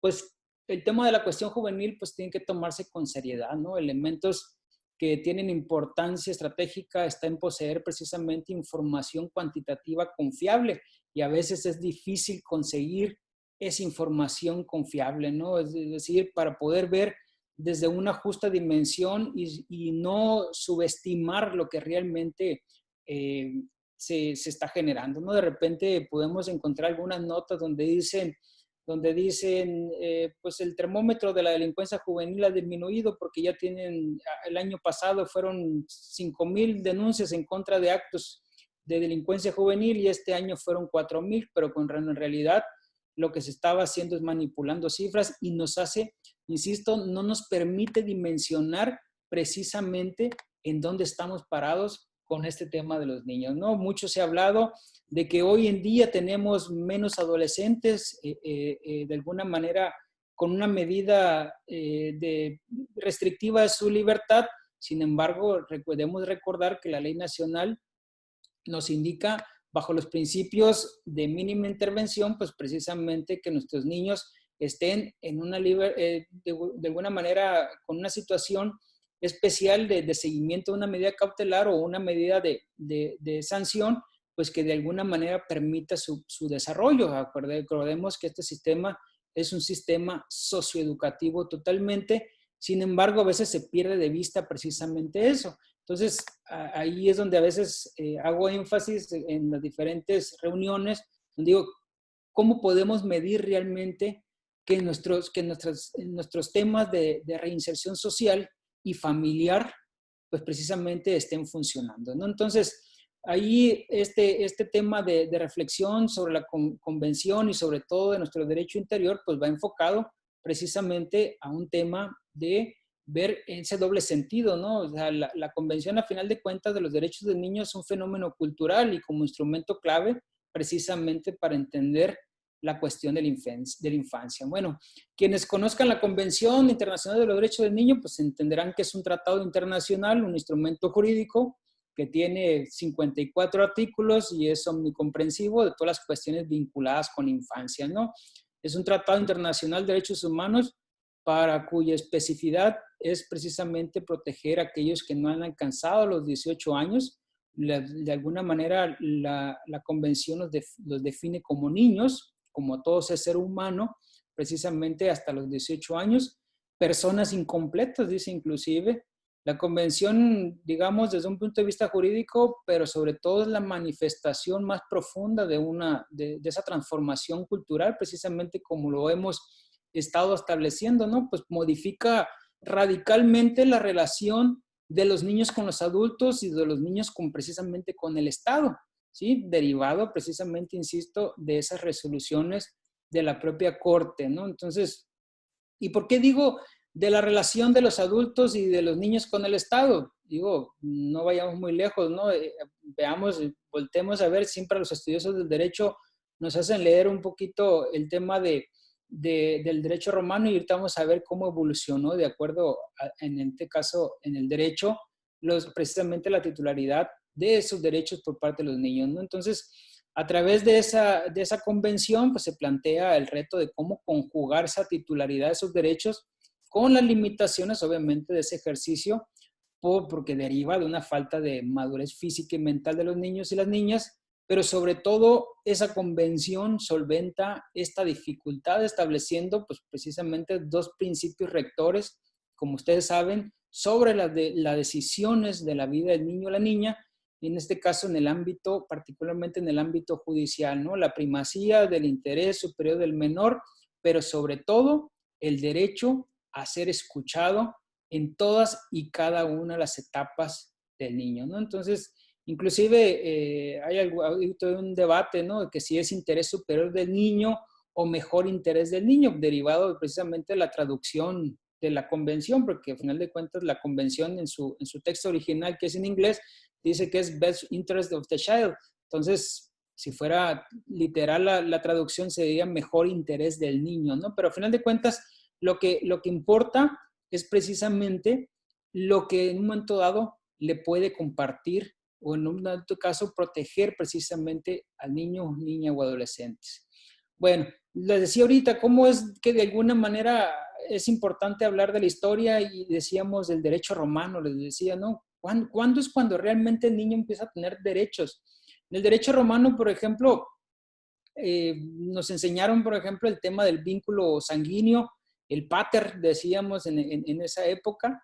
pues el tema de la cuestión juvenil pues tiene que tomarse con seriedad, ¿no? Elementos que tienen importancia estratégica está en poseer precisamente información cuantitativa confiable y a veces es difícil conseguir esa información confiable, ¿no? Es decir, para poder ver desde una justa dimensión y no subestimar lo que realmente se está generando, ¿no? De repente podemos encontrar algunas notas donde dicen, pues el termómetro de la delincuencia juvenil ha disminuido porque ya tienen, el año pasado fueron 5,000 denuncias en contra de actos de delincuencia juvenil y este año fueron 4,000, pero en realidad lo que se estaba haciendo es manipulando cifras y nos hace, insisto, no nos permite dimensionar precisamente en dónde estamos parados con este tema de los niños, ¿no? Mucho se ha hablado de que hoy en día tenemos menos adolescentes, de alguna manera con una medida restrictiva de su libertad. Sin embargo, debemos recordar que la ley nacional nos indica, bajo los principios de mínima intervención, pues precisamente que nuestros niños estén en una de alguna manera con una situación especial de seguimiento de una medida cautelar o una medida de sanción, pues que de alguna manera permita su desarrollo. Recordemos que este sistema es un sistema socioeducativo totalmente, sin embargo, a veces se pierde de vista precisamente eso. Entonces, ahí es donde a veces hago énfasis en las diferentes reuniones, donde digo, ¿cómo podemos medir realmente que nuestros temas de reinserción social y familiar, pues precisamente estén funcionando, ¿no? Entonces, ahí este tema de reflexión sobre la convención y sobre todo de nuestro derecho interior, pues va enfocado precisamente a un tema de ver ese doble sentido, ¿no? O sea, la Convención, a final de cuentas, de los derechos del niño es un fenómeno cultural y como instrumento clave precisamente para entender la cuestión de la infancia. Bueno, quienes conozcan la Convención Internacional de los Derechos del Niño, pues entenderán que es un tratado internacional, un instrumento jurídico que tiene 54 artículos y es omnicomprensivo de todas las cuestiones vinculadas con la infancia, ¿no? Es un tratado internacional de derechos humanos para cuya especificidad es precisamente proteger a aquellos que no han alcanzado los 18 años. De alguna manera, la convención los define como niños, como todo ser humano, precisamente hasta los 18 años, personas incompletas, dice inclusive. La convención, digamos, desde un punto de vista jurídico, pero sobre todo es la manifestación más profunda de esa transformación cultural, precisamente como lo hemos estado estableciendo, ¿no? Pues modifica radicalmente la relación de los niños con los adultos y de los niños precisamente con el Estado, ¿sí? Derivado precisamente, insisto, de esas resoluciones de la propia Corte, ¿no? Entonces, ¿y por qué digo de la relación de los adultos y de los niños con el Estado? Digo, no vayamos muy lejos, ¿no? Veamos, voltemos a ver, siempre los estudiosos del derecho nos hacen leer un poquito el tema del derecho romano y ahorita vamos a ver cómo evolucionó de acuerdo en este caso, en el derecho, precisamente la titularidad de esos derechos por parte de los niños, ¿no? Entonces, a través de esa convención, pues se plantea el reto de cómo conjugar esa titularidad de esos derechos con las limitaciones, obviamente, de ese ejercicio, porque deriva de una falta de madurez física y mental de los niños y las niñas, pero sobre todo esa convención solventa esta dificultad estableciendo pues, precisamente dos principios rectores, como ustedes saben, sobre las decisiones de la vida del niño o la niña, y en este caso en el ámbito, particularmente en el ámbito judicial, ¿no? La primacía del interés superior del menor, pero sobre todo el derecho a ser escuchado en todas y cada una de las etapas del niño, ¿no? Entonces, inclusive hay todo un debate, ¿no? De que si es interés superior del niño o mejor interés del niño, derivado precisamente de la traducción de la convención, porque al final de cuentas la convención en su texto original, que es en inglés, dice que es best interest of the child. Entonces, si fuera literal la traducción sería mejor interés del niño, ¿no? Pero al final de cuentas, lo que importa es precisamente lo que en un momento dado le puede compartir o en un otro caso proteger precisamente al niño, niña o adolescentes. Bueno, les decía ahorita cómo es que de alguna manera es importante hablar de la historia y decíamos del derecho romano, les decía, ¿no? ¿Cuándo es cuando realmente el niño empieza a tener derechos? En el derecho romano, por ejemplo, nos enseñaron, por ejemplo, el tema del vínculo sanguíneo, el pater, decíamos en esa época,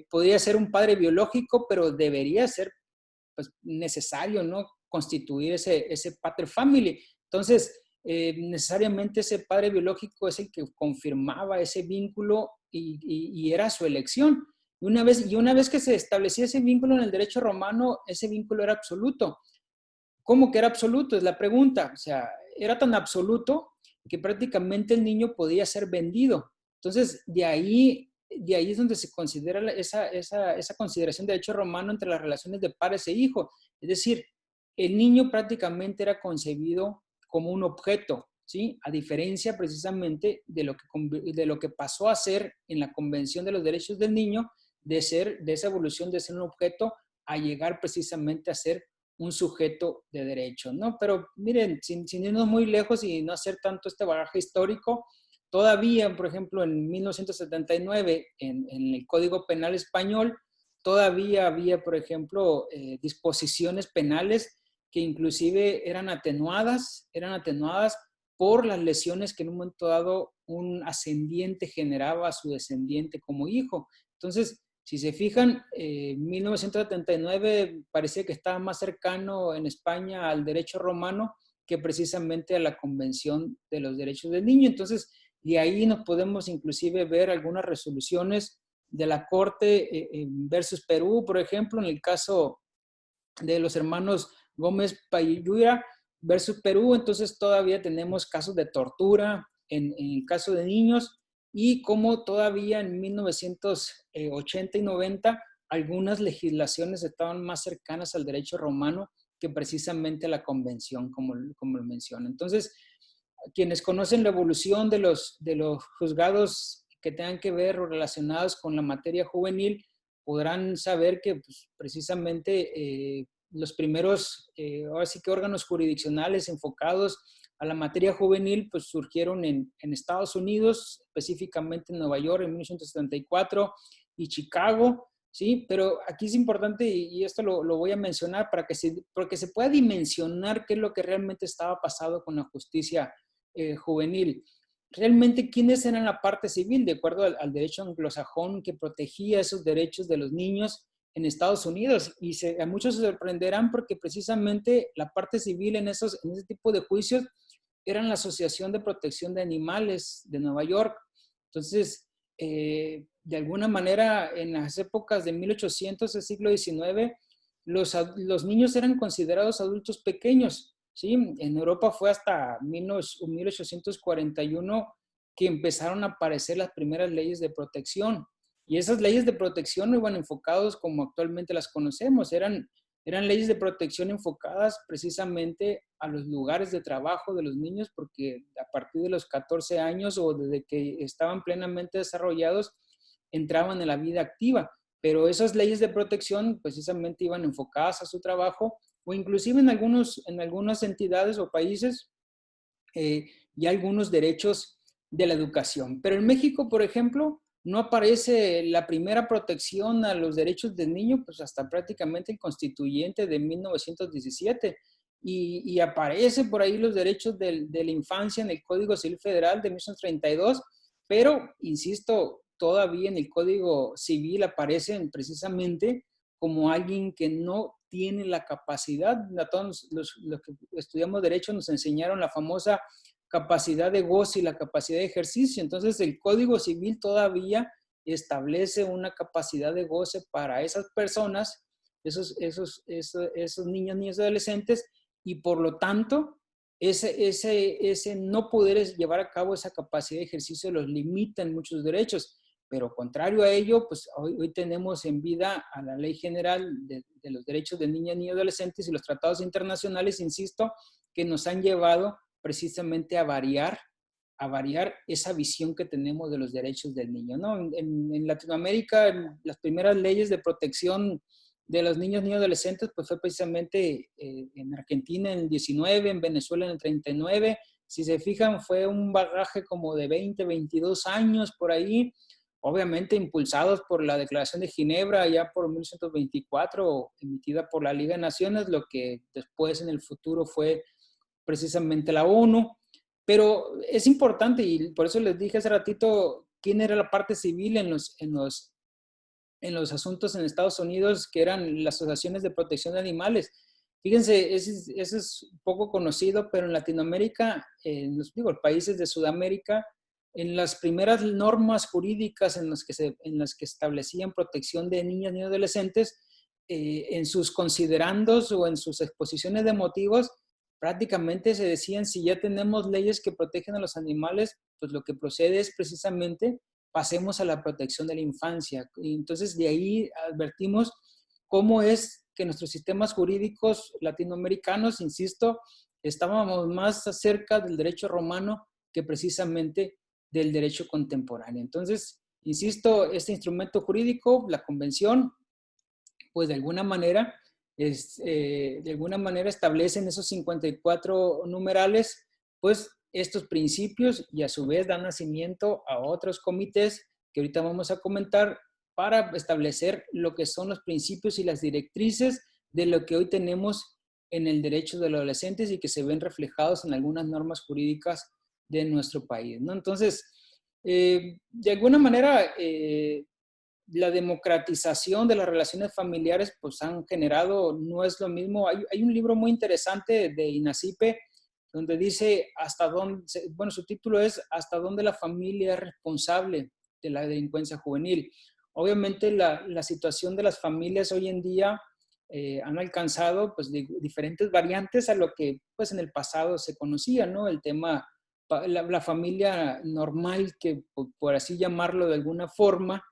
podría ser un padre biológico, pero debería ser pues, necesario, ¿no? Constituir ese pater family. Entonces, necesariamente ese padre biológico es el que confirmaba ese vínculo y era su elección. Y una vez que se establecía ese vínculo en el derecho romano, ese vínculo era absoluto. ¿Cómo que era absoluto? Es la pregunta. O sea, era tan absoluto que prácticamente el niño podía ser vendido. Entonces, de ahí es donde se considera esa consideración de derecho romano entre las relaciones de padres e hijos. Es decir, el niño prácticamente era concebido como un objeto, ¿sí? A diferencia precisamente de lo que pasó a ser en la Convención de los Derechos del Niño, de esa evolución de ser un objeto a llegar precisamente a ser un sujeto de derecho, ¿no? Pero miren, sin irnos muy lejos y no hacer tanto este bagaje histórico, todavía, por ejemplo, en 1979, en el Código Penal Español, todavía había, por ejemplo, disposiciones penales que inclusive eran atenuadas por las lesiones que en un momento dado un ascendiente generaba a su descendiente como hijo. Entonces, si se fijan, 1979 parecía que estaba más cercano en España al derecho romano que precisamente a la Convención de los Derechos del Niño. Entonces, de ahí nos podemos inclusive ver algunas resoluciones de la Corte versus Perú, por ejemplo, en el caso de los hermanos Gómez Payura versus Perú. Entonces, todavía tenemos casos de tortura en el caso de niños y cómo todavía en 1980 y 90 algunas legislaciones estaban más cercanas al derecho romano que precisamente la convención, como lo menciona. Entonces, quienes conocen la evolución de los juzgados que tengan que ver o relacionados con la materia juvenil, podrán saber que pues, precisamente los primeros, ahora sí que órganos jurisdiccionales enfocados a la materia juvenil, pues surgieron en Estados Unidos, específicamente en Nueva York en 1974 y Chicago, ¿sí? Pero aquí es importante, y esto lo voy a mencionar porque se pueda dimensionar qué es lo que realmente estaba pasando con la justicia juvenil. Realmente, ¿quiénes eran la parte civil? De acuerdo al derecho anglosajón que protegía esos derechos de los niños en Estados Unidos. Y a muchos se sorprenderán porque precisamente la parte civil en ese tipo de juicios eran la Asociación de Protección de Animales de Nueva York. Entonces, de alguna manera, en las épocas de 1800, del siglo XIX, los niños eran considerados adultos pequeños, ¿sí? En Europa fue hasta 1841 que empezaron a aparecer las primeras leyes de protección. Y esas leyes de protección no iban enfocados como actualmente las conocemos, eran leyes de protección enfocadas precisamente a los lugares de trabajo de los niños, porque a partir de los 14 años o desde que estaban plenamente desarrollados, entraban en la vida activa. Pero esas leyes de protección precisamente iban enfocadas a su trabajo o inclusive en algunas entidades o países y algunos derechos de la educación. Pero en México, por ejemplo, no aparece la primera protección a los derechos del niño, pues hasta prácticamente el constituyente de 1917. Y aparece por ahí los derechos de la infancia en el Código Civil Federal de 1932, pero, insisto, todavía en el Código Civil aparecen precisamente como alguien que no tiene la capacidad. A todos los que estudiamos Derecho nos enseñaron la famosa capacidad de goce y la capacidad de ejercicio. Entonces, el Código Civil todavía establece una capacidad de goce para esas personas, esos niños, niñas y adolescentes, y por lo tanto, ese no poder llevar a cabo esa capacidad de ejercicio los limita en muchos derechos. Pero contrario a ello, pues hoy tenemos en vida a la Ley General de los Derechos de Niñas, Niños y Adolescentes y los tratados internacionales, insisto, que nos han llevado precisamente a variar esa visión que tenemos de los derechos del niño, ¿no? En Latinoamérica, las primeras leyes de protección de los niños, niños y adolescentes, pues fue precisamente en Argentina en el 19, en Venezuela en el 39. Si se fijan, fue un bagaje como de 20, 22 años por ahí, obviamente impulsados por la Declaración de Ginebra ya por 1924, emitida por la Liga de Naciones, lo que después en el futuro fue precisamente la ONU. Pero es importante, y por eso les dije hace ratito quién era la parte civil en los asuntos en Estados Unidos, que eran las asociaciones de protección de animales. Fíjense, eso es poco conocido, pero en Latinoamérica, en los países de Sudamérica, en las primeras normas jurídicas en las que establecían protección de niñas y adolescentes, en sus considerandos o en sus exposiciones de motivos, prácticamente se decían, si ya tenemos leyes que protegen a los animales, pues lo que procede es precisamente pasemos a la protección de la infancia. Y entonces de ahí advertimos cómo es que nuestros sistemas jurídicos latinoamericanos, insisto, estábamos más cerca del derecho romano que precisamente del derecho contemporáneo. Entonces, insisto, este instrumento jurídico, la convención, pues de alguna manera establecen esos 54 numerales, pues estos principios y a su vez dan nacimiento a otros comités que ahorita vamos a comentar para establecer lo que son los principios y las directrices de lo que hoy tenemos en el derecho de los adolescentes y que se ven reflejados en algunas normas jurídicas de nuestro país, ¿no? Entonces, de alguna manera, la democratización de las relaciones familiares pues han generado, no es lo mismo. Hay un libro muy interesante de INACIPE donde dice hasta dónde, bueno, su título es ¿Hasta dónde la familia es responsable de la delincuencia juvenil? Obviamente la situación de las familias hoy en día han alcanzado pues diferentes variantes a lo que pues en el pasado se conocía, ¿no? El tema la familia normal, que por así llamarlo de alguna forma,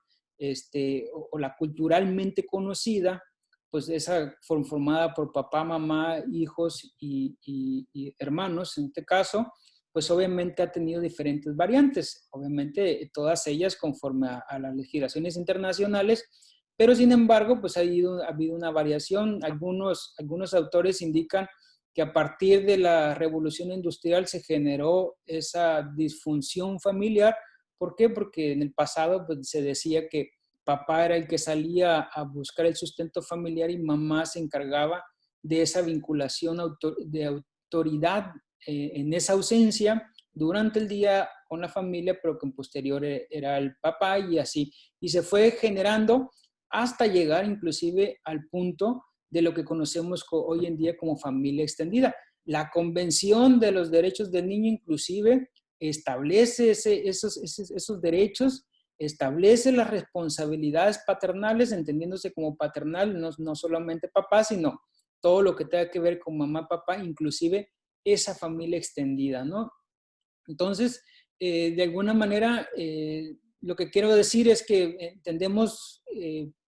o la culturalmente conocida, pues esa formada por papá, mamá, hijos y hermanos, en este caso, pues obviamente ha tenido diferentes variantes, obviamente todas ellas conforme a las legislaciones internacionales, pero sin embargo, pues ha habido una variación. Algunos autores indican que a partir de la revolución industrial se generó esa disfunción familiar. ¿Por qué? Porque en el pasado pues, se decía que papá era el que salía a buscar el sustento familiar y mamá se encargaba de esa vinculación de autoridad en esa ausencia durante el día con la familia, pero que en posterior era el papá y así. Y se fue generando hasta llegar inclusive al punto de lo que conocemos hoy en día como familia extendida. La Convención de los Derechos del Niño inclusive establece esos derechos, establece las responsabilidades paternales, entendiéndose como paternal, no solamente papá, sino todo lo que tenga que ver con mamá, papá, inclusive esa familia extendida, ¿no? Entonces, de alguna manera, lo que quiero decir es que entendemos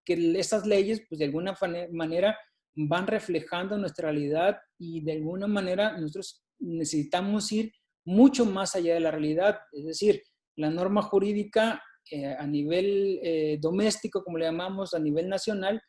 que estas leyes, pues de alguna manera, van reflejando nuestra realidad y de alguna manera nosotros necesitamos ir mucho más allá de la realidad. Es decir, la norma jurídica a nivel doméstico, como le llamamos, a nivel nacional,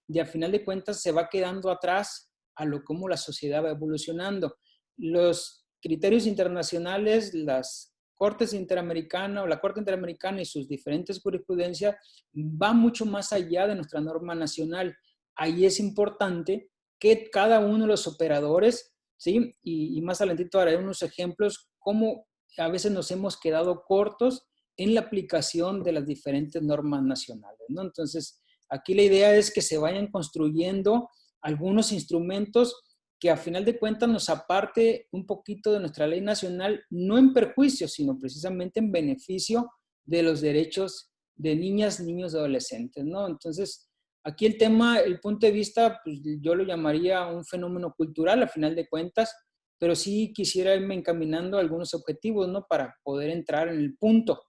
y a final de cuentas se va quedando atrás a lo como la sociedad va evolucionando. Los criterios internacionales, las Cortes Interamericanas o la Corte Interamericana y sus diferentes jurisprudencias van mucho más allá de nuestra norma nacional. Ahí es importante que cada uno de los operadores, ¿sí? Y más adelantito haré unos ejemplos, cómo a veces nos hemos quedado cortos en la aplicación de las diferentes normas nacionales, ¿no? Entonces, aquí la idea es que se vayan construyendo algunos instrumentos que a final de cuentas nos aparte un poquito de nuestra ley nacional, no en perjuicio, sino precisamente en beneficio de los derechos de niñas, niños y adolescentes, ¿no? Entonces, aquí el tema, el punto de vista, pues yo lo llamaría un fenómeno cultural a final de cuentas, pero sí quisiera irme encaminando a algunos objetivos, ¿no? Para poder entrar en el punto.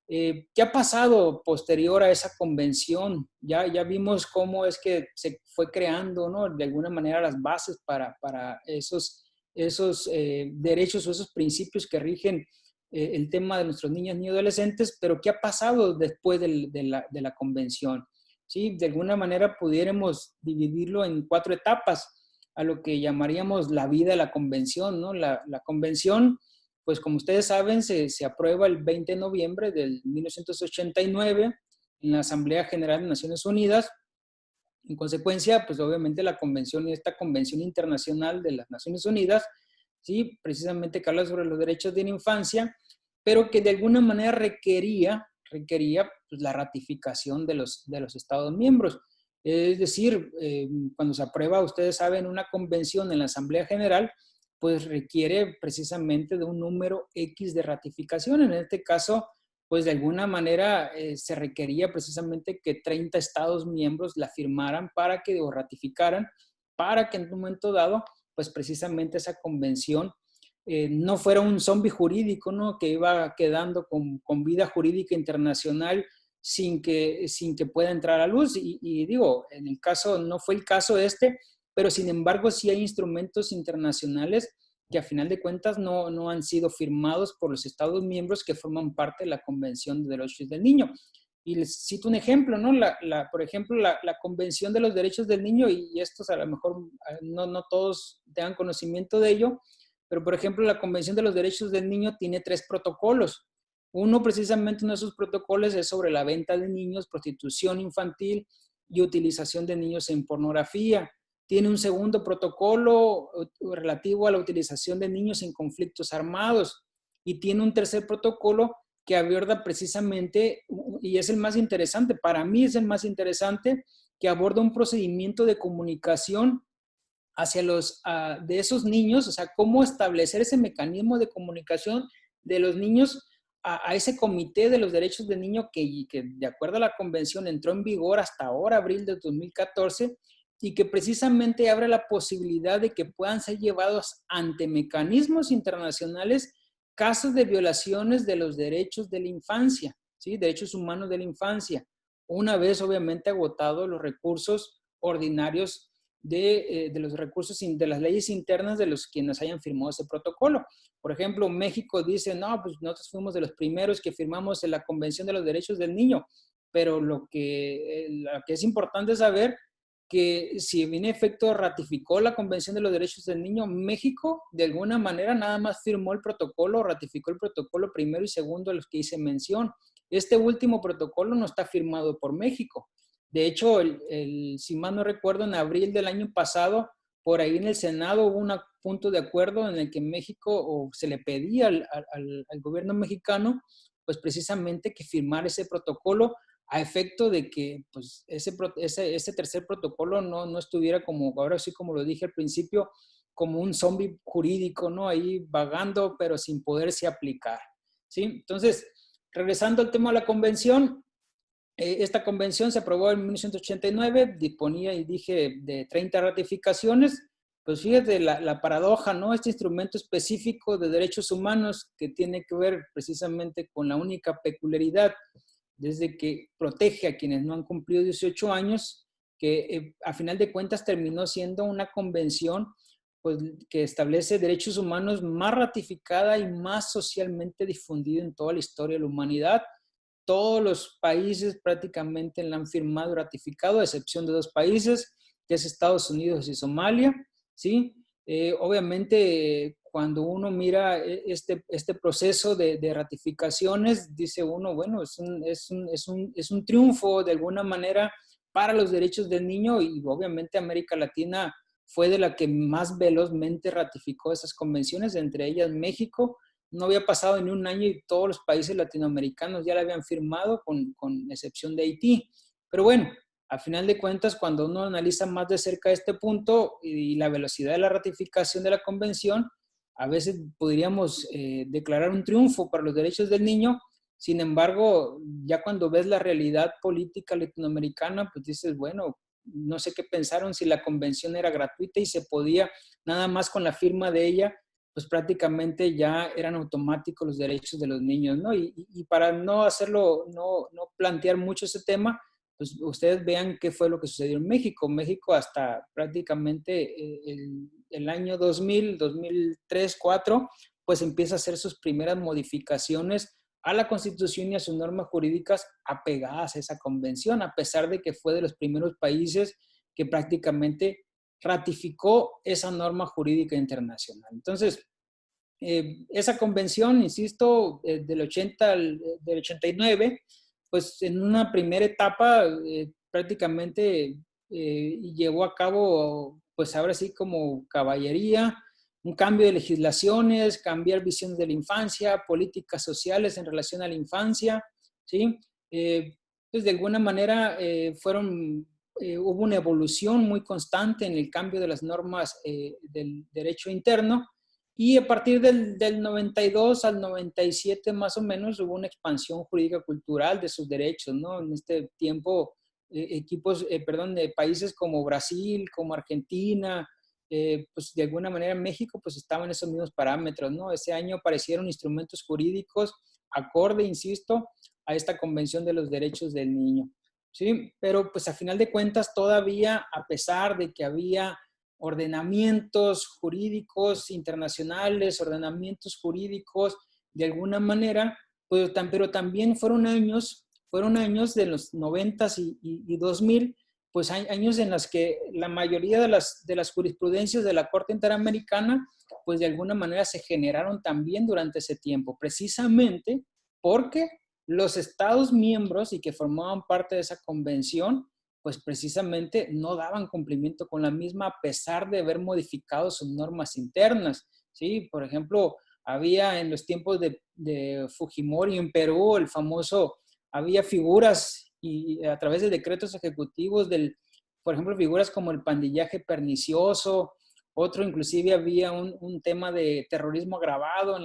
¿Qué ha pasado posterior a esa convención? Ya vimos cómo es que se fue creando, ¿no? De alguna manera las bases para esos derechos o esos principios que rigen el tema de nuestros niños y adolescentes, pero ¿qué ha pasado después de la convención? ¿Sí? De alguna manera pudiéramos dividirlo en 4 etapas, a lo que llamaríamos la vida de la convención, ¿no? La convención, pues como ustedes saben, se aprueba el 20 de noviembre del 1989 en la Asamblea General de Naciones Unidas. En consecuencia, pues obviamente la convención y esta Convención Internacional de las Naciones Unidas, sí, precisamente que habla sobre los derechos de la infancia, pero que de alguna manera requería pues, la ratificación de los Estados miembros. Es decir, cuando se aprueba, ustedes saben, una convención en la Asamblea General, pues requiere precisamente de un número X de ratificación. En este caso, pues de alguna manera se requería precisamente que 30 estados miembros la firmaran para que, o ratificaran, para que en un momento dado, pues precisamente esa convención no fuera un zombie jurídico, ¿no? Que iba quedando con vida jurídica internacional sin que pueda entrar a luz. Y digo, en el caso, no fue el caso pero sin embargo sí hay instrumentos internacionales que a final de cuentas no han sido firmados por los Estados miembros que forman parte de la Convención de Derechos del Niño. Y les cito un ejemplo, ¿no? Por ejemplo, la Convención de los Derechos del Niño, y estos a lo mejor no todos tengan conocimiento de ello, pero por ejemplo, la Convención de los Derechos del Niño tiene 3 protocolos. Uno, precisamente, uno de esos protocolos es sobre la venta de niños, prostitución infantil y utilización de niños en pornografía. Tiene un segundo protocolo relativo a la utilización de niños en conflictos armados y tiene un tercer protocolo que aborda precisamente, y es el más interesante, para mí es el más interesante, que aborda un procedimiento de comunicación hacia de esos niños, o sea, cómo establecer ese mecanismo de comunicación de los niños a ese comité de los derechos del niño que de acuerdo a la convención entró en vigor hasta ahora, abril de 2014, y que precisamente abre la posibilidad de que puedan ser llevados ante mecanismos internacionales casos de violaciones de los derechos de la infancia, ¿sí? Derechos humanos de la infancia, una vez obviamente agotados los recursos ordinarios de los recursos de las leyes internas de los quienes hayan firmado ese protocolo. Por ejemplo, México dice, no, pues nosotros fuimos de los primeros que firmamos en la Convención de los Derechos del Niño, pero lo que es importante saber que si en efecto ratificó la Convención de los Derechos del Niño, México de alguna manera nada más firmó el protocolo, ratificó el protocolo primero y segundo a los que hice mención. Este último protocolo no está firmado por México. De hecho, si mal no recuerdo, en abril del año pasado, por ahí en el Senado hubo un punto de acuerdo en el que México, o se le pedía al gobierno mexicano, pues precisamente que firmara ese protocolo a efecto de que pues, ese tercer protocolo no estuviera como, ahora sí como lo dije al principio, como un zombie jurídico, ¿no? Ahí vagando, pero sin poderse aplicar, ¿sí? Entonces, regresando al tema de la convención, esta convención se aprobó en 1989, disponía, y dije, de 30 ratificaciones. Pues fíjate la paradoja, ¿no? Este instrumento específico de derechos humanos que tiene que ver precisamente con la única peculiaridad desde que protege a quienes no han cumplido 18 años, que a final de cuentas terminó siendo una convención pues, que establece derechos humanos más ratificada y más socialmente difundida en toda la historia de la humanidad. Todos los países prácticamente la han firmado y ratificado, a excepción de 2 países, que es Estados Unidos y Somalia, ¿sí? Obviamente, cuando uno mira este proceso de ratificaciones, dice uno, bueno, es un triunfo de alguna manera para los derechos del niño y obviamente América Latina fue de la que más velozmente ratificó esas convenciones, entre ellas México. No había pasado ni un año y todos los países latinoamericanos ya la habían firmado, con excepción de Haití. Pero bueno, a final de cuentas, cuando uno analiza más de cerca este punto y la velocidad de la ratificación de la convención, a veces podríamos declarar un triunfo para los derechos del niño. Sin embargo, ya cuando ves la realidad política latinoamericana, pues dices, bueno, no sé qué pensaron, si la convención era gratuita y se podía, nada más con la firma de ella, pues prácticamente ya eran automáticos los derechos de los niños, ¿no? Y para no hacerlo, no plantear mucho ese tema, pues ustedes vean qué fue lo que sucedió en México. México hasta prácticamente el año 2000, 2003, 2004, pues empieza a hacer sus primeras modificaciones a la Constitución y a sus normas jurídicas apegadas a esa convención, a pesar de que fue de los primeros países que prácticamente ratificó esa norma jurídica internacional. Entonces, esa convención, insisto, del 89, pues en una primera etapa prácticamente llevó a cabo, pues ahora sí como caballería, un cambio de legislaciones, cambiar visiones de la infancia, políticas sociales en relación a la infancia, ¿sí? Pues de alguna manera hubo una evolución muy constante en el cambio de las normas del derecho interno, y a partir del 92 al 97 más o menos hubo una expansión jurídica cultural de sus derechos, ¿no? En este tiempo, países como Brasil, como Argentina, pues de alguna manera México pues estaban en esos mismos parámetros, ¿no? Ese año aparecieron instrumentos jurídicos acorde, insisto, a esta Convención de los Derechos del Niño, ¿sí? Pero pues a final de cuentas todavía, a pesar de que había ordenamientos jurídicos internacionales, ordenamientos jurídicos de alguna manera, pues, pero también fueron años de los 90s y 2000, pues hay años en los que la mayoría de las jurisprudencias de la Corte Interamericana, pues de alguna manera se generaron también durante ese tiempo, precisamente porque los estados miembros y que formaban parte de esa convención, pues precisamente no daban cumplimiento con la misma a pesar de haber modificado sus normas internas, ¿sí? Por ejemplo, había en los tiempos de Fujimori en Perú, había figuras y a través de decretos ejecutivos por ejemplo, figuras como el pandillaje pernicioso, otro inclusive había un tema de terrorismo agravado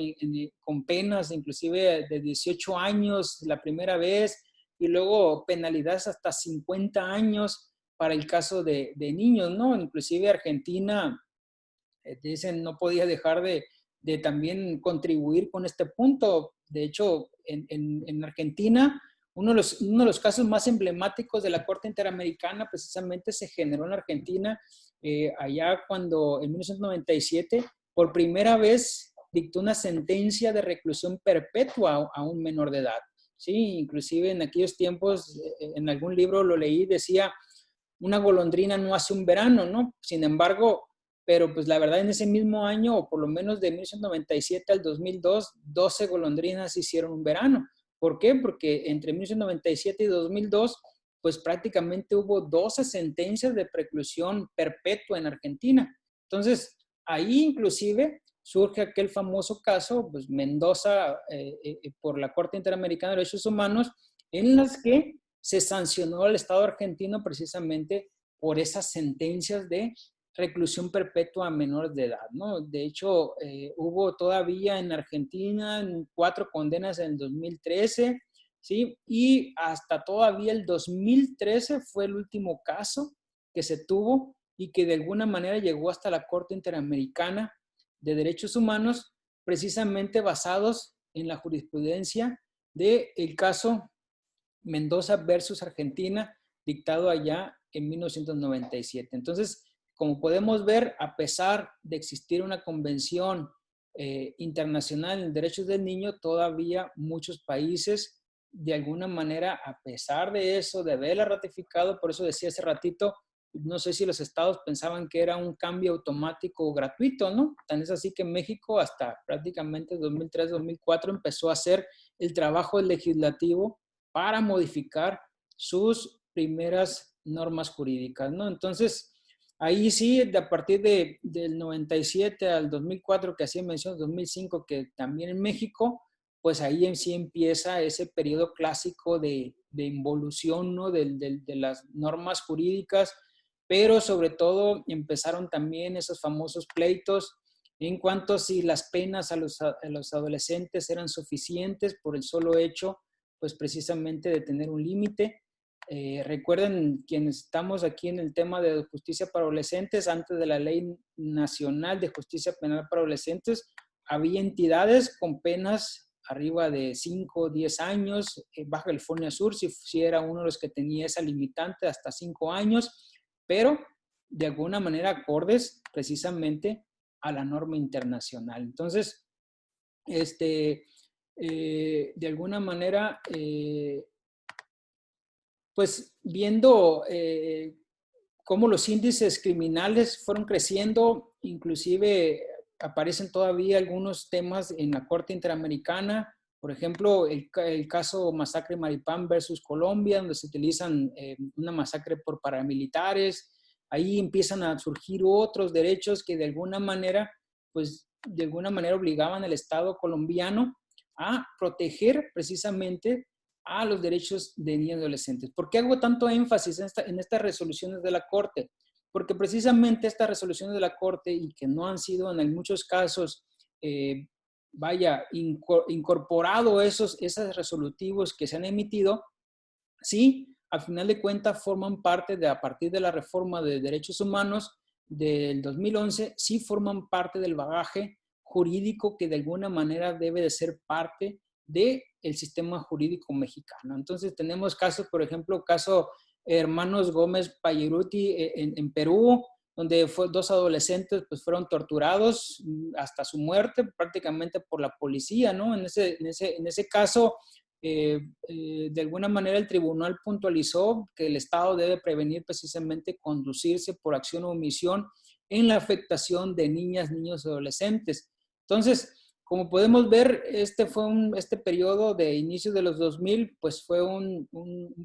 con penas inclusive de 18 años la primera vez, y luego penalidades hasta 50 años para el caso de niños, ¿no? Inclusive Argentina, dicen, no podía dejar de también contribuir con este punto. De hecho, en Argentina, uno de los casos más emblemáticos de la Corte Interamericana precisamente se generó en Argentina, allá cuando en 1997, por primera vez dictó una sentencia de reclusión perpetua a un menor de edad. Sí, inclusive en aquellos tiempos, en algún libro lo leí, decía, una golondrina no hace un verano, ¿no? Sin embargo, pero pues la verdad en ese mismo año, o por lo menos de 1997 al 2002, 12 golondrinas hicieron un verano. ¿Por qué? Porque entre 1997 y 2002, pues prácticamente hubo 12 sentencias de reclusión perpetua en Argentina. Entonces, ahí inclusive surge aquel famoso caso, pues Mendoza, por la Corte Interamericana de Derechos Humanos, en las que se sancionó al Estado argentino precisamente por esas sentencias de reclusión perpetua a menores de edad, ¿no? De hecho, hubo todavía en Argentina 4 condenas en el 2013, ¿sí? Y hasta todavía el 2013 fue el último caso que se tuvo y que de alguna manera llegó hasta la Corte Interamericana de Derechos Humanos, precisamente basados en la jurisprudencia del caso Mendoza versus Argentina, dictado allá en 1997. Entonces, como podemos ver, a pesar de existir una convención internacional en derechos del niño, todavía muchos países, de alguna manera, a pesar de eso, de haberla ratificado, por eso decía hace ratito, no sé si los estados pensaban que era un cambio automático o gratuito, ¿no? Tan es así que México hasta prácticamente 2003-2004 empezó a hacer el trabajo legislativo para modificar sus primeras normas jurídicas, ¿no? Entonces, ahí sí, a partir del 97 al 2004, que así mencioné, 2005, que también en México, pues ahí en sí empieza ese periodo clásico de involución, ¿no? De las normas jurídicas, pero sobre todo empezaron también esos famosos pleitos en cuanto a si las penas a los adolescentes eran suficientes por el solo hecho, pues precisamente de tener un límite. Recuerden quienes estamos aquí en el tema de justicia para adolescentes, antes de la Ley Nacional de Justicia Penal para Adolescentes, había entidades con penas arriba de 5 o 10 años, Baja California Sur, si era uno de los que tenía esa limitante, hasta 5 años, pero de alguna manera acordes precisamente a la norma internacional. Entonces, de alguna manera, pues viendo cómo los índices criminales fueron creciendo, inclusive aparecen todavía algunos temas en la Corte Interamericana, por ejemplo, el caso Masacre Maripán versus Colombia, donde se utilizan una masacre por paramilitares. Ahí empiezan a surgir otros derechos que de alguna manera, pues de alguna manera obligaban al Estado colombiano a proteger precisamente a los derechos de niños y adolescentes. ¿Por qué hago tanto énfasis en estas resoluciones de la Corte? Porque precisamente estas resoluciones de la Corte, y que no han sido en muchos casos, incorporado esos resolutivos que se han emitido, sí, al final de cuentas forman parte a partir de la reforma de derechos humanos del 2011, sí forman parte del bagaje jurídico que de alguna manera debe de ser parte del sistema jurídico mexicano. Entonces tenemos casos, por ejemplo, caso Hermanos Gómez Payeruti en Perú, donde 2 adolescentes pues, fueron torturados hasta su muerte prácticamente por la policía, ¿no? En ese caso, de alguna manera el tribunal puntualizó que el Estado debe prevenir precisamente conducirse por acción o omisión en la afectación de niñas, niños y adolescentes. Entonces, como podemos ver, este periodo de inicio de los 2000, pues fue un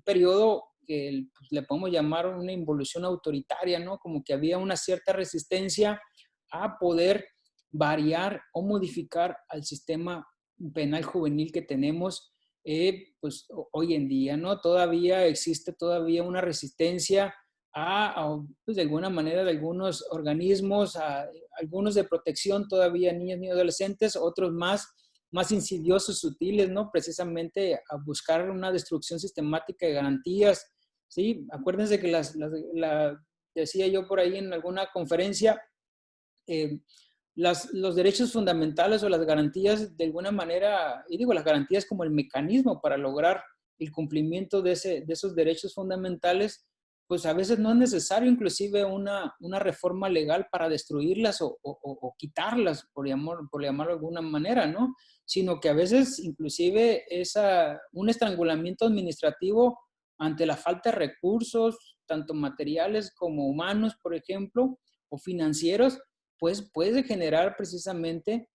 periodo que pues, le podemos llamar una involución autoritaria, ¿no? Como que había una cierta resistencia a poder variar o modificar al sistema penal juvenil que tenemos pues hoy en día, ¿no? Todavía existe una resistencia pues de alguna manera de algunos organismos, algunos de protección todavía niños y adolescentes, otros más insidiosos, sutiles, ¿no? Precisamente a buscar una destrucción sistemática de garantías, ¿sí? Acuérdense que decía yo por ahí en alguna conferencia, los derechos fundamentales o las garantías de alguna manera, y digo las garantías como el mecanismo para lograr el cumplimiento de esos derechos fundamentales, pues a veces no es necesario inclusive una reforma legal para destruirlas o quitarlas, por llamarlo de alguna manera, ¿no? Sino que a veces inclusive un estrangulamiento administrativo ante la falta de recursos, tanto materiales como humanos, por ejemplo, o financieros, pues puede generar precisamente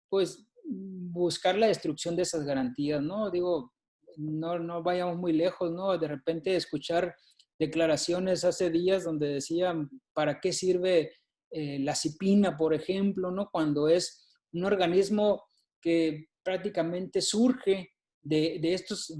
pues buscar la destrucción de esas garantías, ¿no? Digo, no vayamos muy lejos, ¿no? De repente escuchar declaraciones hace días donde decían, ¿para qué sirve la CIPINA, por ejemplo, ¿no? Cuando es un organismo que prácticamente surge de estos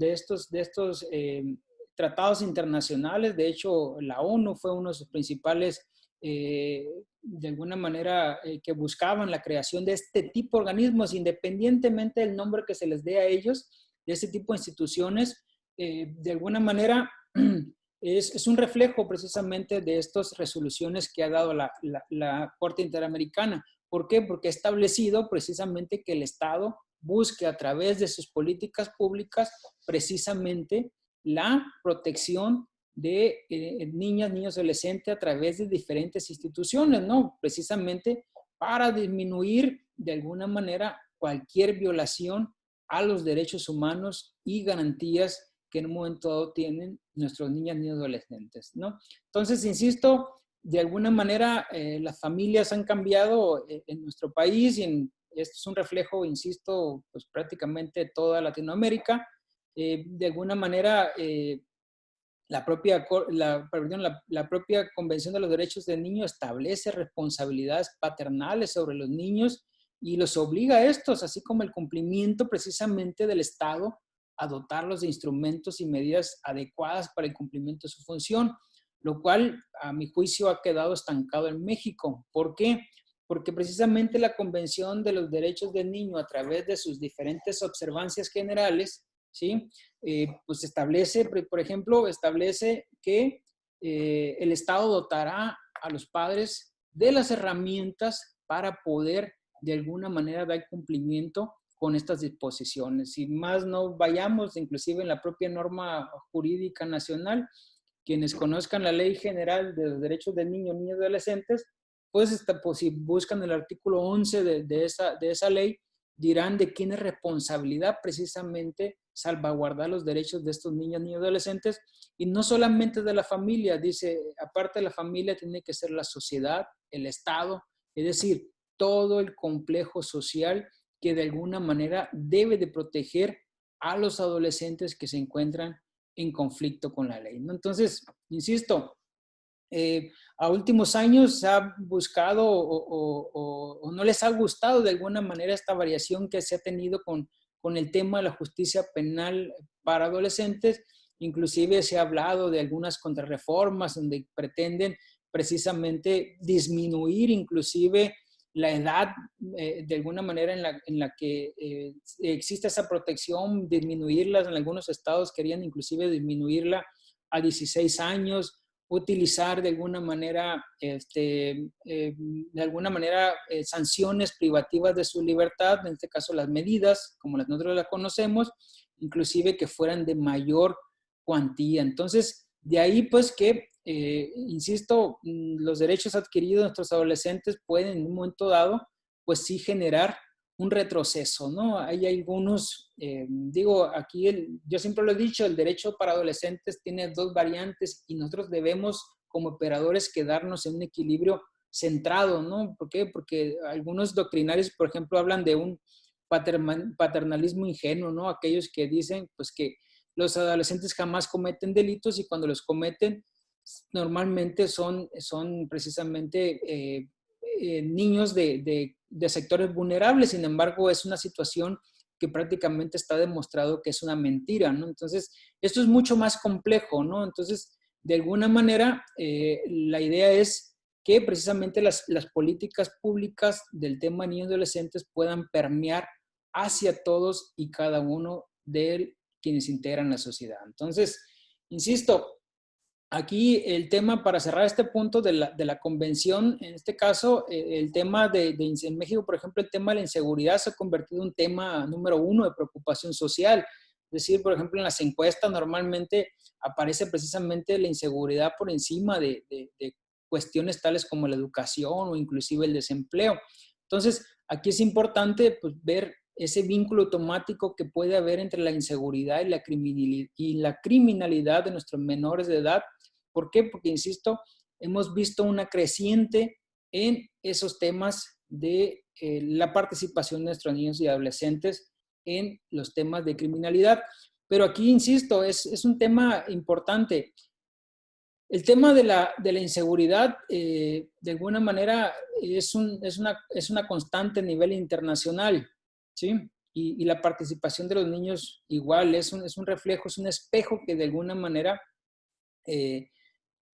tratados internacionales. De hecho, la ONU fue uno de sus principales de alguna manera que buscaban la creación de este tipo de organismos, independientemente del nombre que se les dé a ellos, de ese tipo de instituciones, de alguna manera es un reflejo precisamente de estas resoluciones que ha dado la Corte Interamericana. ¿Por qué? Porque ha establecido precisamente que el Estado busque a través de sus políticas públicas precisamente la protección de niñas, niños, adolescentes a través de diferentes instituciones, ¿no? Precisamente para disminuir de alguna manera cualquier violación a los derechos humanos y garantías que en un momento dado tienen nuestros niñas, niños, adolescentes, ¿no? Entonces, insisto, de alguna manera las familias han cambiado en nuestro país y esto es un reflejo, insisto, pues prácticamente toda Latinoamérica. De alguna manera, la propia Convención de los Derechos del Niño establece responsabilidades paternales sobre los niños y los obliga a estos, así como el cumplimiento precisamente del Estado a dotarlos de instrumentos y medidas adecuadas para el cumplimiento de su función, lo cual a mi juicio ha quedado estancado en México. ¿Por qué? Porque precisamente la Convención de los Derechos del Niño, a través de sus diferentes observancias generales, ¿sí? Pues establece, por ejemplo, establece que el Estado dotará a los padres de las herramientas para poder de alguna manera dar cumplimiento con estas disposiciones. Y más no vayamos, inclusive en la propia norma jurídica nacional, quienes conozcan la Ley General de los Derechos del Niño, Niñas y Adolescentes, pues si buscan el artículo 11 de esa ley, dirán de quién es responsabilidad precisamente salvaguardar los derechos de estos niños, niños y adolescentes, y no solamente de la familia, dice, aparte de la familia tiene que ser la sociedad, el Estado, es decir, todo el complejo social que de alguna manera debe de proteger a los adolescentes que se encuentran en conflicto con la ley, ¿no? Entonces, insisto, a últimos años se ha buscado o no les ha gustado de alguna manera esta variación que se ha tenido con el tema de la justicia penal para adolescentes. Inclusive se ha hablado de algunas contrarreformas donde pretenden precisamente disminuir inclusive la edad de alguna manera en la que existe esa protección, disminuirlas. En algunos estados querían inclusive disminuirla a 16 años, utilizar de alguna manera, sanciones privativas de su libertad, en este caso las medidas, como nosotros las conocemos, inclusive que fueran de mayor cuantía. Entonces, de ahí pues que, insisto, los derechos adquiridos de nuestros adolescentes pueden en un momento dado, pues sí generar un retroceso, ¿no? Hay algunos, digo, aquí yo siempre lo he dicho, el derecho para adolescentes tiene dos variantes y nosotros debemos como operadores quedarnos en un equilibrio centrado, ¿no? ¿Por qué? Porque algunos doctrinarios, por ejemplo, hablan de un paternalismo ingenuo, ¿no? Aquellos que dicen, pues, que los adolescentes jamás cometen delitos y cuando los cometen, normalmente son precisamente niños de sectores vulnerables. Sin embargo, es una situación que prácticamente está demostrado que es una mentira, ¿no? Entonces, esto es mucho más complejo, ¿no? Entonces, de alguna manera, la idea es que precisamente las políticas públicas del tema niños y adolescentes puedan permear hacia todos y cada uno de quienes integran la sociedad. Entonces, insisto, Aquí el tema, para cerrar este punto de la convención, en este caso, el tema en México, por ejemplo, el tema de la inseguridad se ha convertido en un tema número uno de preocupación social. Es decir, por ejemplo, en las encuestas normalmente aparece precisamente la inseguridad por encima de cuestiones tales como la educación o inclusive el desempleo. Entonces, aquí es importante pues, ver ese vínculo automático que puede haber entre la inseguridad y la criminalidad de nuestros menores de edad. ¿Por qué? Porque, insisto, hemos visto una creciente en esos temas de la participación de nuestros niños y adolescentes en los temas de criminalidad. Pero aquí, insisto, es un tema importante. El tema de la inseguridad, de alguna manera, es una constante a nivel internacional, ¿sí? Y la participación de los niños igual es un reflejo, es un espejo que de alguna manera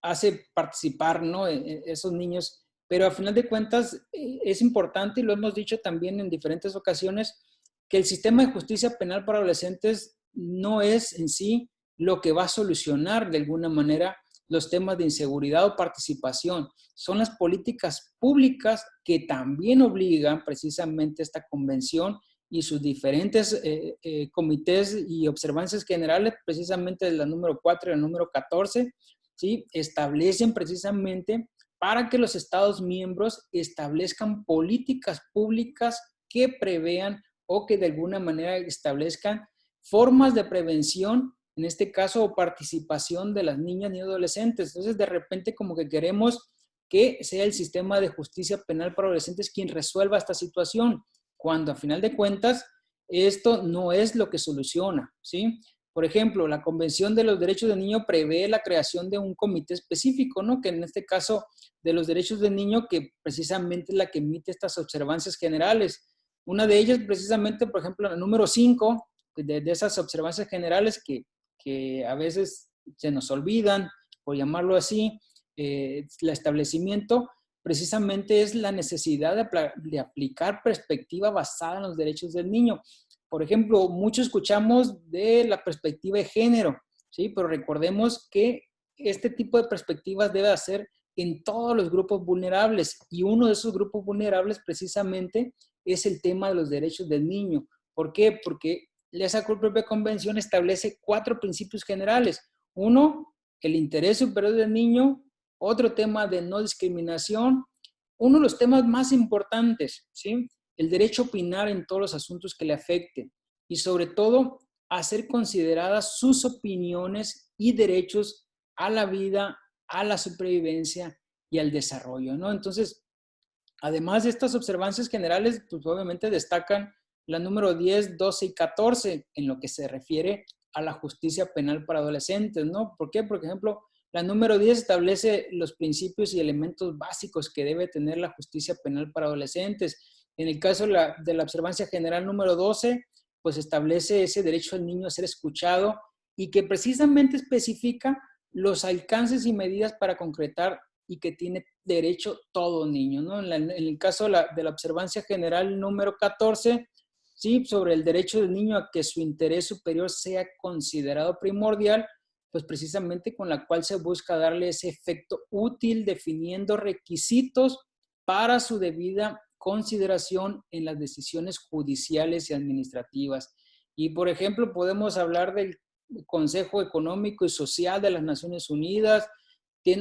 hace participar, ¿no? Esos niños. Pero a final de cuentas es importante, y lo hemos dicho también en diferentes ocasiones, que el sistema de justicia penal para adolescentes no es en sí lo que va a solucionar de alguna manera los temas de inseguridad o participación. Son las políticas públicas que también obligan precisamente esta convención y sus diferentes comités y observancias generales, precisamente de la número 4 y la número 14, ¿sí? Establecen precisamente para que los Estados miembros establezcan políticas públicas que prevean o que de alguna manera establezcan formas de prevención, en este caso, o participación de las niñas y adolescentes. Entonces, de repente, como que queremos que sea el sistema de justicia penal para adolescentes quien resuelva esta situación, cuando a final de cuentas, esto no es lo que soluciona, ¿sí? Por ejemplo, la Convención de los Derechos del Niño prevé la creación de un comité específico, ¿no? Que en este caso de los derechos del niño, que precisamente es la que emite estas observancias generales. Una de ellas, precisamente, por ejemplo, la número 5 de esas observancias generales que a veces se nos olvidan, por llamarlo así, el establecimiento precisamente es la necesidad de aplicar perspectiva basada en los derechos del niño. Por ejemplo, mucho escuchamos de la perspectiva de género, ¿sí? Pero recordemos que este tipo de perspectivas debe hacer en todos los grupos vulnerables, y uno de esos grupos vulnerables precisamente es el tema de los derechos del niño. ¿Por qué? Porque esa propia convención establece 4 principios generales. Uno, el interés superior del niño. Otro tema de no discriminación. Uno de los temas más importantes, ¿sí? El derecho a opinar en todos los asuntos que le afecten. Y sobre todo, hacer consideradas sus opiniones y derechos a la vida, a la supervivencia y al desarrollo, ¿no? Entonces, además de estas observancias generales, pues obviamente destacan la número 10, 12 y 14 en lo que se refiere a la justicia penal para adolescentes, ¿no? ¿Por qué? Por ejemplo, la número 10 establece los principios y elementos básicos que debe tener la justicia penal para adolescentes. En el caso de la observancia general número 12, pues establece ese derecho del niño a ser escuchado y que precisamente especifica los alcances y medidas para concretar y que tiene derecho todo niño, ¿no? En el caso de la observancia general número 14, ¿sí? Sobre el derecho del niño a que su interés superior sea considerado primordial, pues precisamente con la cual se busca darle ese efecto útil definiendo requisitos para su debida consideración en las decisiones judiciales y administrativas. Y, por ejemplo, podemos hablar del Consejo Económico y Social de las Naciones Unidas.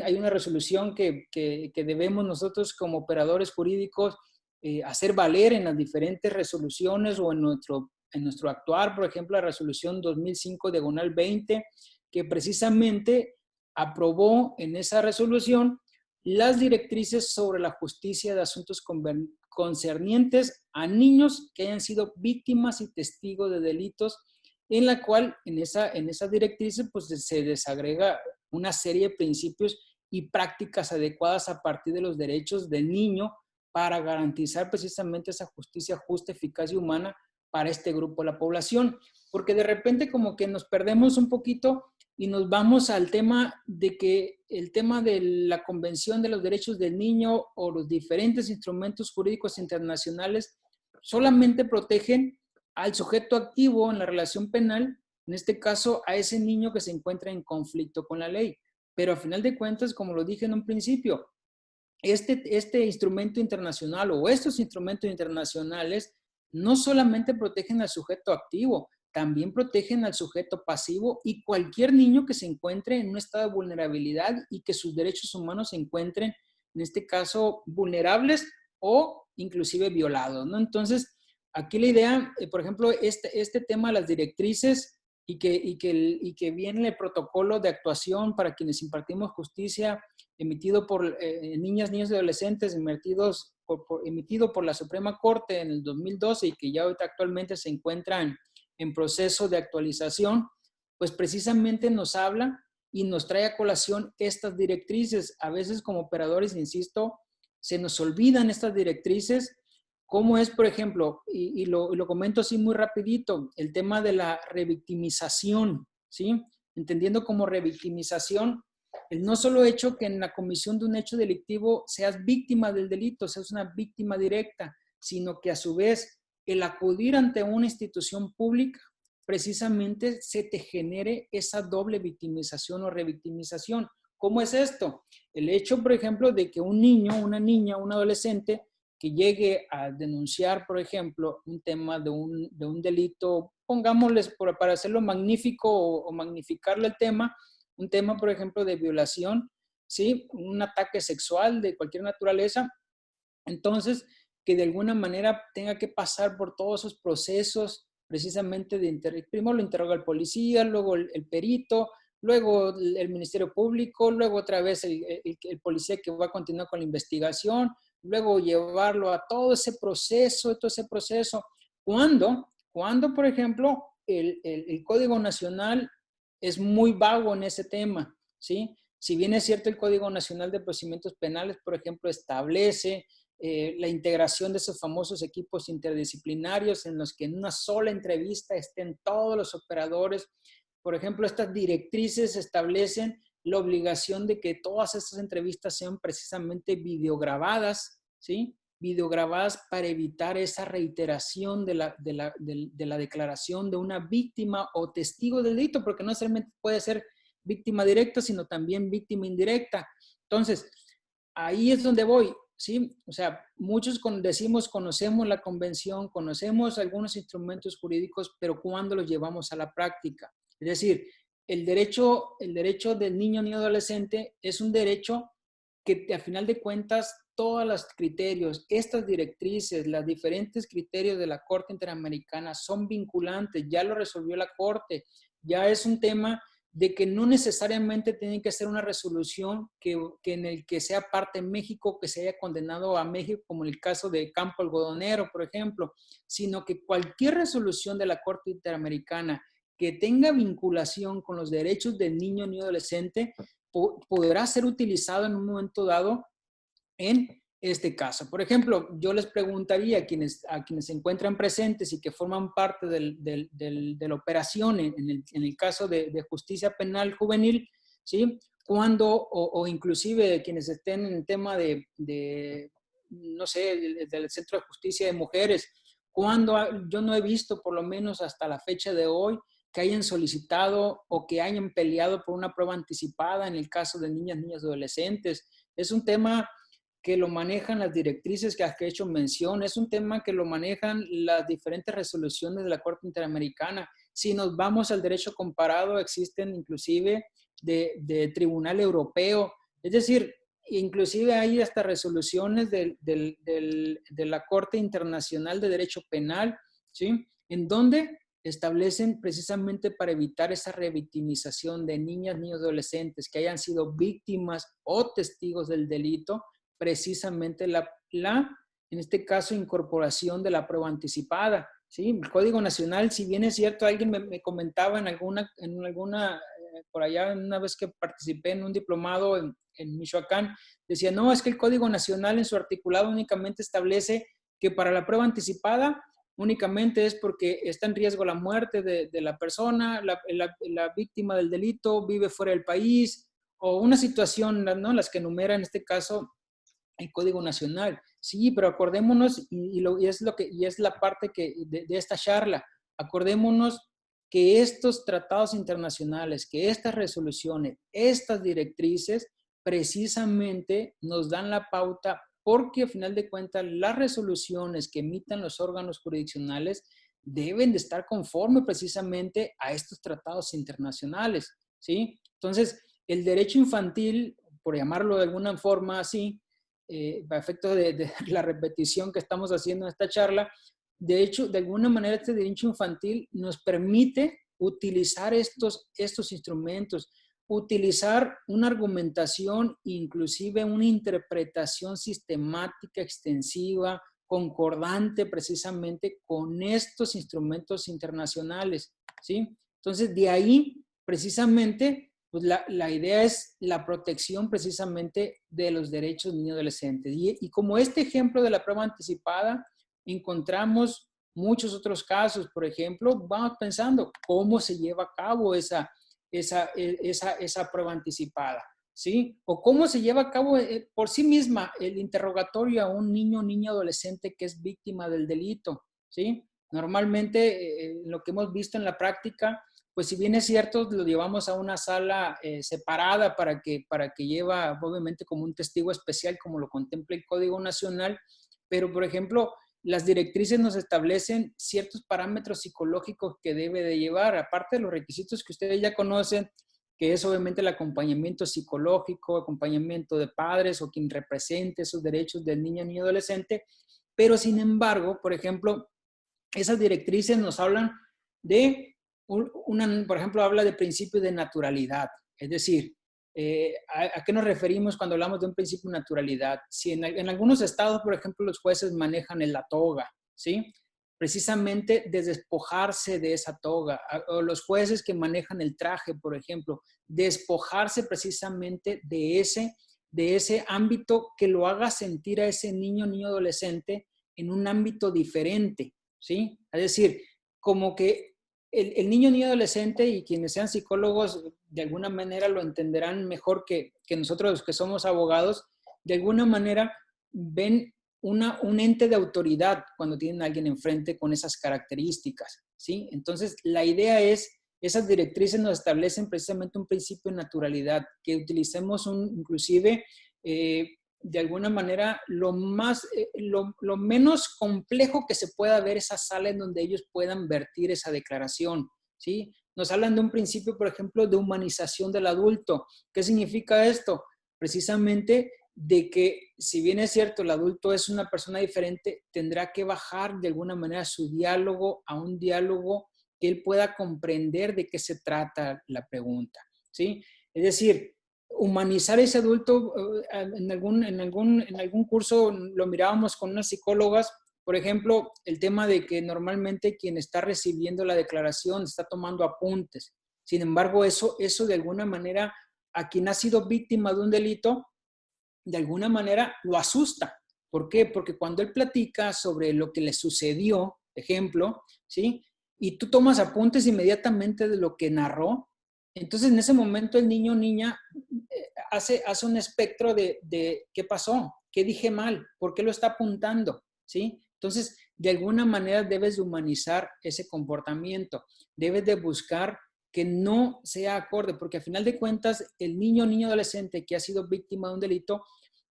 Hay una resolución que debemos nosotros como operadores jurídicos hacer valer en las diferentes resoluciones o en nuestro actuar. Por ejemplo, la resolución 2005/20, que precisamente aprobó en esa resolución las directrices sobre la justicia de asuntos concernientes a niños que hayan sido víctimas y testigos de delitos, en la cual en esa directrices pues se desagrega una serie de principios y prácticas adecuadas a partir de los derechos del niño para garantizar precisamente esa justicia justa, eficaz y humana para este grupo de la población. Porque de repente como que nos perdemos un poquito y nos vamos al tema de que el tema de la Convención de los Derechos del Niño o los diferentes instrumentos jurídicos internacionales solamente protegen al sujeto activo en la relación penal, en este caso a ese niño que se encuentra en conflicto con la ley. pero a final de cuentas, como lo dije en un principio, este instrumento internacional o estos instrumentos internacionales no solamente protegen al sujeto activo, también protegen al sujeto pasivo y cualquier niño que se encuentre en un estado de vulnerabilidad y que sus derechos humanos se encuentren, en este caso, vulnerables o inclusive violados, ¿no? Entonces, aquí la idea, por ejemplo, este tema de las directrices y que viene el protocolo de actuación para quienes impartimos justicia emitido por niñas, niños y adolescentes, emitido por la Suprema Corte en el 2012 y que ya ahorita actualmente se encuentran en proceso de actualización, pues precisamente nos habla y nos trae a colación estas directrices. A veces como operadores, insisto, se nos olvidan estas directrices, como es, por ejemplo, y lo comento así muy rapidito, el tema de la revictimización, ¿sí? Entendiendo como revictimización el no solo hecho que en la comisión de un hecho delictivo seas víctima del delito, seas una víctima directa, sino que a su vez el acudir ante una institución pública precisamente se te genere esa doble victimización o revictimización. ¿Cómo es esto? El hecho, por ejemplo, de que un niño, una niña, un adolescente que llegue a denunciar, por ejemplo, un tema de un delito, pongámosles para hacerlo magnífico o magnificarle el tema, un tema, por ejemplo, de violación, ¿sí? Un ataque sexual de cualquier naturaleza, entonces, que de alguna manera tenga que pasar por todos esos procesos precisamente primero lo interroga el policía, luego el perito, luego el Ministerio Público, luego otra vez el policía que va a continuar con la investigación, luego llevarlo a todo ese proceso, cuando por ejemplo, el Código Nacional es muy vago en ese tema, ¿sí? Si bien es cierto el Código Nacional de Procedimientos Penales, por ejemplo, establece la integración de esos famosos equipos interdisciplinarios en los que en una sola entrevista estén todos los operadores. Por ejemplo, estas directrices establecen la obligación de que todas estas entrevistas sean precisamente videograbadas, ¿sí? Videograbadas para evitar esa reiteración de la declaración de una víctima o testigo del delito, porque no solamente puede ser víctima directa, sino también víctima indirecta. Entonces, ahí es donde voy, ¿sí? O sea, muchos decimos, conocemos la convención, conocemos algunos instrumentos jurídicos, pero ¿cuándo los llevamos a la práctica? Es decir, el derecho del niño ni adolescente es un derecho que a final de cuentas todos los criterios, estas directrices, los diferentes criterios de la Corte Interamericana son vinculantes, ya lo resolvió la Corte, ya es un tema de que no necesariamente tiene que ser una resolución que en el que sea parte México, que se haya condenado a México, como en el caso de Campo Algodonero, por ejemplo, sino que cualquier resolución de la Corte Interamericana que tenga vinculación con los derechos del niño ni adolescente podrá ser utilizado en un momento dado en este caso. Por ejemplo, yo les preguntaría a quienes se encuentran presentes y que forman parte de la operación en el caso de justicia penal juvenil, ¿sí? Cuando, o inclusive quienes estén en el tema no sé, del Centro de Justicia de Mujeres, cuando yo no he visto, por lo menos hasta la fecha de hoy, que hayan solicitado o que hayan peleado por una prueba anticipada en el caso de niñas, niños y adolescentes. Es un tema que lo manejan las directrices que has hecho mención, es un tema que lo manejan las diferentes resoluciones de la Corte Interamericana. Si nos vamos al derecho comparado, existen inclusive de Tribunal Europeo, es decir, inclusive hay hasta resoluciones de la Corte Internacional de Derecho Penal, ¿sí? En donde establecen precisamente para evitar esa revictimización de niñas, niños, adolescentes que hayan sido víctimas o testigos del delito, precisamente en este caso, incorporación de la prueba anticipada. ¿Sí? El Código Nacional, si bien es cierto, alguien me comentaba en alguna por allá, una vez que participé en un diplomado en Michoacán, decía, no, es que el Código Nacional en su articulado únicamente establece que para la prueba anticipada únicamente es porque está en riesgo la muerte de la persona, la víctima del delito vive fuera del país, o una situación, ¿no? Las que enumera en este caso el Código Nacional. Sí, pero acordémonos, y es la parte de esta charla, acordémonos que estos tratados internacionales, que estas resoluciones, estas directrices, precisamente nos dan la pauta porque, a final de cuentas, las resoluciones que emitan los órganos jurisdiccionales deben de estar conforme precisamente a estos tratados internacionales, ¿sí? Entonces, el derecho infantil, por llamarlo de alguna forma así, a efecto de la repetición que estamos haciendo en esta charla, de hecho, de alguna manera este derecho infantil nos permite utilizar estos instrumentos, utilizar una argumentación, inclusive una interpretación sistemática, extensiva, concordante precisamente con estos instrumentos internacionales, ¿sí? Entonces, de ahí, precisamente, pues la idea es la protección precisamente de los derechos de niños y adolescentes. Y como este ejemplo de la prueba anticipada, encontramos muchos otros casos. Por ejemplo, vamos pensando cómo se lleva a cabo esa prueba anticipada, ¿sí? O cómo se lleva a cabo por sí misma el interrogatorio a un niño o niña adolescente que es víctima del delito, ¿sí? Normalmente, lo que hemos visto en la práctica, pues si bien es cierto, lo llevamos a una sala separada para que lleva, obviamente, como un testigo especial, como lo contempla el Código Nacional, pero, por ejemplo, las directrices nos establecen ciertos parámetros psicológicos que debe de llevar, aparte de los requisitos que ustedes ya conocen, que es obviamente el acompañamiento psicológico, acompañamiento de padres o quien represente esos derechos del niño y adolescente, pero sin embargo, por ejemplo, esas directrices nos hablan de, por ejemplo, habla de principio de naturalidad, es decir, ¿a qué nos referimos cuando hablamos de un principio de naturalidad? Si en algunos estados, por ejemplo, los jueces manejan la toga, ¿sí? Precisamente de despojarse de esa toga, o los jueces que manejan el traje, por ejemplo, despojarse precisamente de ese ámbito que lo haga sentir a ese niño adolescente en un ámbito diferente, ¿sí? Es decir, como que el niño ni adolescente, y quienes sean psicólogos de alguna manera lo entenderán mejor que nosotros los que somos abogados, de alguna manera ven un ente de autoridad cuando tienen a alguien enfrente con esas características, ¿sí? Entonces, la idea es, esas directrices nos establecen precisamente un principio de naturalidad, que utilicemos inclusive de alguna manera lo menos complejo que se pueda ver esa sala en donde ellos puedan vertir esa declaración, ¿sí? Nos hablan de un principio, por ejemplo, de humanización del adulto. ¿Qué significa esto? Precisamente de que, si bien es cierto, el adulto es una persona diferente, tendrá que bajar de alguna manera su diálogo a un diálogo que él pueda comprender de qué se trata la pregunta, ¿sí? Es decir, humanizar a ese adulto, en algún curso lo mirábamos con unas psicólogas, por ejemplo, el tema de que normalmente quien está recibiendo la declaración está tomando apuntes. Sin embargo, eso de alguna manera, a quien ha sido víctima de un delito, de alguna manera lo asusta. ¿Por qué? Porque cuando él platica sobre lo que le sucedió, ejemplo, ¿sí? Y tú tomas apuntes inmediatamente de lo que narró, entonces en ese momento el niño o niña hace un espectro de qué pasó, qué dije mal, por qué lo está apuntando, ¿sí? Entonces, de alguna manera debes de humanizar ese comportamiento, debes de buscar que no sea acorde, porque al final de cuentas el niño o adolescente que ha sido víctima de un delito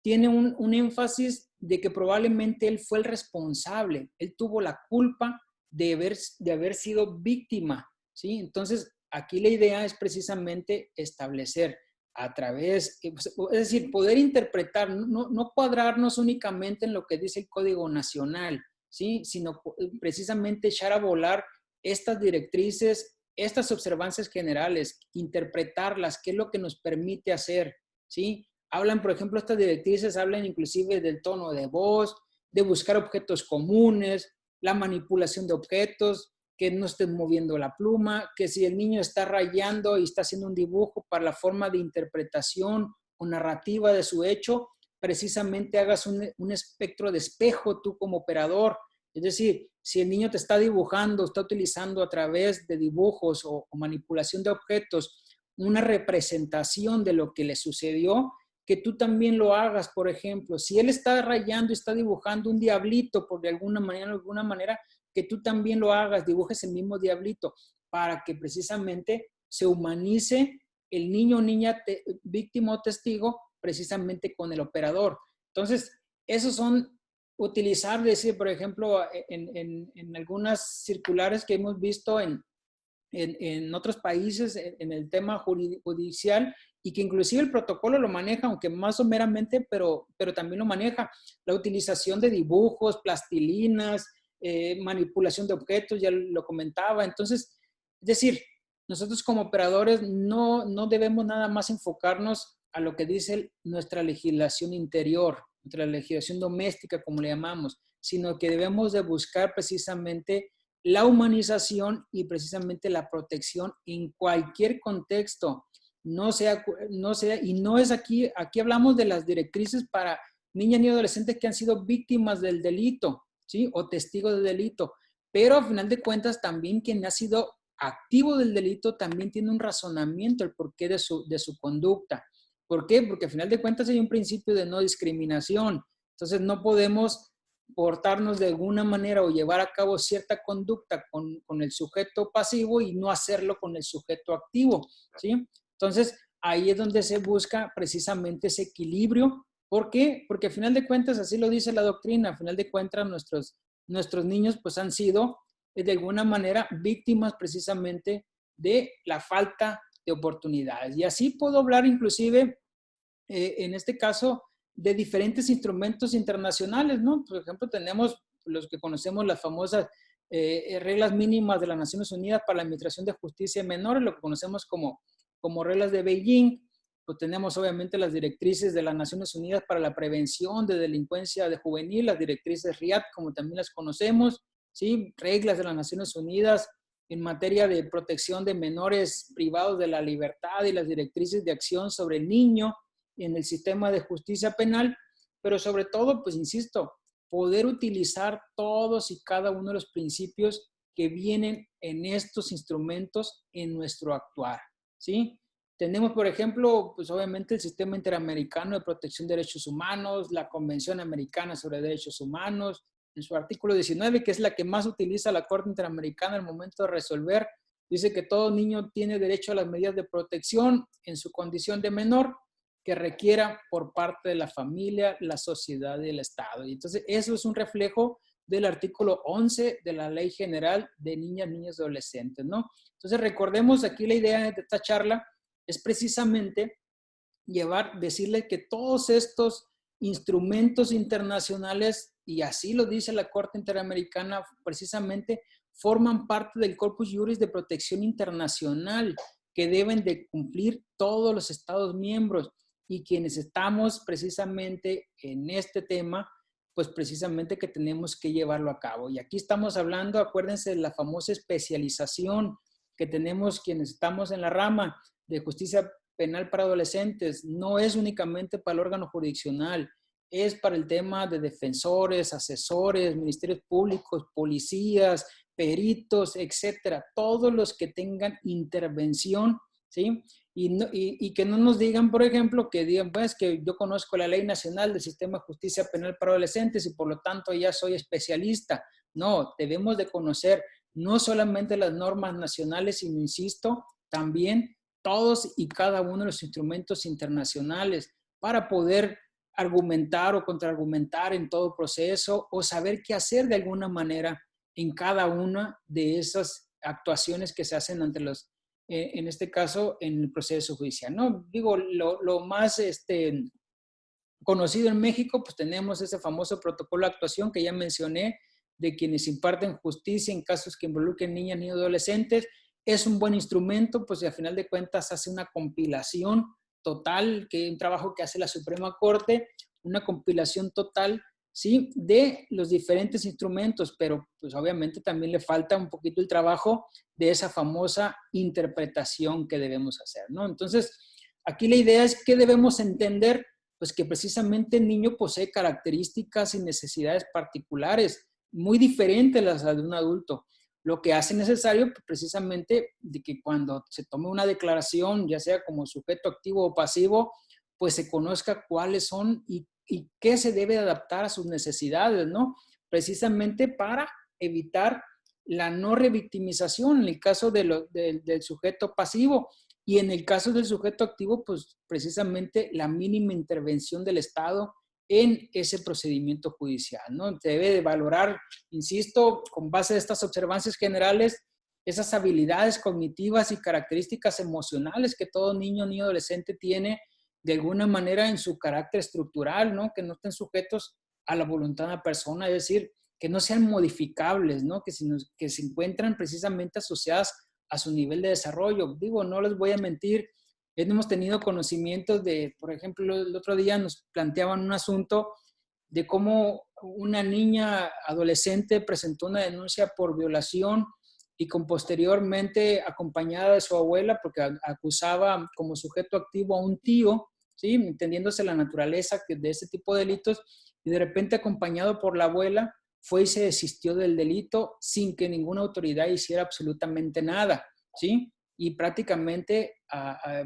tiene un énfasis de que probablemente él fue el responsable, él tuvo la culpa de haber sido víctima, ¿sí? Entonces, aquí la idea es precisamente establecer a través, es decir, poder interpretar, no cuadrarnos únicamente en lo que dice el Código Nacional, ¿sí? Sino precisamente echar a volar estas directrices, estas observancias generales, interpretarlas, qué es lo que nos permite hacer, ¿sí? Hablan, por ejemplo, estas directrices hablan inclusive del tono de voz, de buscar objetos comunes, la manipulación de objetos, que no estés moviendo la pluma, que si el niño está rayando y está haciendo un dibujo para la forma de interpretación o narrativa de su hecho, precisamente hagas un espectro de espejo tú como operador. Es decir, si el niño te está dibujando, está utilizando a través de dibujos o manipulación de objetos una representación de lo que le sucedió, que tú también lo hagas. Por ejemplo, si él está rayando y está dibujando un diablito, por de alguna manera, que tú también lo hagas, dibujes el mismo diablito. para que precisamente se humanice el niño o niña víctima o testigo precisamente con el operador. Entonces, esos son utilizar, decir, por ejemplo, en algunas circulares que hemos visto en otros países en el tema judicial, y que inclusive el protocolo lo maneja, aunque más someramente, pero también lo maneja. La utilización de dibujos, plastilinas, manipulación de objetos, ya lo comentaba. Entonces, es decir, nosotros como operadores no debemos nada más enfocarnos a lo que dice nuestra legislación interior, nuestra legislación doméstica, como le llamamos, sino que debemos de buscar precisamente la humanización y precisamente la protección en cualquier contexto. No es aquí hablamos de las directrices para niñas y adolescentes que han sido víctimas del delito, ¿sí? O testigos del delito. Pero a final de cuentas también quien ha sido activo del delito también tiene un razonamiento, el porqué de su conducta. ¿Por qué? Porque a final de cuentas hay un principio de no discriminación. Entonces no podemos portarnos de alguna manera o llevar a cabo cierta conducta con el sujeto pasivo y no hacerlo con el sujeto activo, ¿sí? Entonces, ahí es donde se busca precisamente ese equilibrio. ¿Por qué? Porque a final de cuentas, así lo dice la doctrina, a final de cuentas nuestros niños pues han sido de alguna manera víctimas precisamente de la falta de oportunidades. Y así puedo hablar inclusive, en este caso, de diferentes instrumentos internacionales, ¿no? Por ejemplo, tenemos los que conocemos las famosas reglas mínimas de las Naciones Unidas para la Administración de Justicia de Menores, lo que conocemos como reglas de Beijing. Pues tenemos obviamente las directrices de las Naciones Unidas para la prevención de delincuencia de juvenil, las directrices RIAD, como también las conocemos, ¿sí? Reglas de las Naciones Unidas en materia de protección de menores privados de la libertad y las directrices de acción sobre el niño en el sistema de justicia penal, pero sobre todo, pues insisto, poder utilizar todos y cada uno de los principios que vienen en estos instrumentos en nuestro actuar, ¿sí? Tenemos, por ejemplo, pues obviamente el Sistema Interamericano de Protección de Derechos Humanos, la Convención Americana sobre Derechos Humanos, en su artículo 19, que es la que más utiliza la Corte Interamericana al momento de resolver, dice que todo niño tiene derecho a las medidas de protección en su condición de menor que requiera por parte de la familia, la sociedad y el Estado. Y entonces eso es un reflejo del artículo 11 de la Ley General de Niñas, Niños y Adolescentes, ¿no? Entonces recordemos aquí la idea de esta charla es precisamente decirle que todos estos instrumentos internacionales, y así lo dice la Corte Interamericana, precisamente forman parte del corpus juris de protección internacional que deben de cumplir todos los Estados miembros, y quienes estamos precisamente en este tema, pues precisamente que tenemos que llevarlo a cabo. Y aquí estamos hablando, acuérdense de la famosa especialización que tenemos quienes estamos en la rama de justicia penal para adolescentes. No es únicamente para el órgano jurisdiccional, es para el tema de defensores, asesores, ministerios públicos, policías, peritos, etcétera. Todos los que tengan intervención, ¿sí? Y que no nos digan, por ejemplo, que digan, pues, que yo conozco la Ley Nacional del Sistema de Justicia Penal para Adolescentes y por lo tanto ya soy especialista. No, debemos de conocer no solamente las normas nacionales, sino, insisto, también todos y cada uno de los instrumentos internacionales para poder argumentar o contraargumentar en todo proceso o saber qué hacer de alguna manera en cada una de esas actuaciones que se hacen ante los, en este caso, en el proceso judicial, ¿no? Digo, lo más conocido en México, pues tenemos ese famoso protocolo de actuación que ya mencioné, de quienes imparten justicia en casos que involucren niñas, niños y adolescentes. Es un buen instrumento, pues y al final de cuentas hace una compilación total, que es un trabajo que hace la Suprema Corte, una compilación total, ¿sí? De los diferentes instrumentos, pero pues obviamente también le falta un poquito el trabajo de esa famosa interpretación que debemos hacer, ¿no? Entonces, aquí la idea es que debemos entender, pues que precisamente el niño posee características y necesidades particulares muy diferentes a las de un adulto, lo que hace necesario precisamente de que cuando se tome una declaración, ya sea como sujeto activo o pasivo, pues se conozca cuáles son y qué se debe adaptar a sus necesidades, ¿no? Precisamente para evitar la no revictimización en el caso del sujeto pasivo, y en el caso del sujeto activo, pues precisamente la mínima intervención del Estado en ese procedimiento judicial, ¿no? Se debe de valorar, insisto, con base a estas observancias generales, esas habilidades cognitivas y características emocionales que todo niño ni adolescente tiene de alguna manera en su carácter estructural, ¿no? Que no estén sujetos a la voluntad de la persona, es decir, que no sean modificables, ¿no? Que se encuentran precisamente asociadas a su nivel de desarrollo. Digo, no les voy a mentir, hemos tenido conocimientos de, por ejemplo, el otro día nos planteaban un asunto de cómo una niña adolescente presentó una denuncia por violación y con posteriormente acompañada de su abuela porque acusaba como sujeto activo a un tío, ¿sí? Entendiéndose la naturaleza de ese tipo de delitos, y de repente acompañado por la abuela fue y se desistió del delito sin que ninguna autoridad hiciera absolutamente nada, ¿sí? Y prácticamente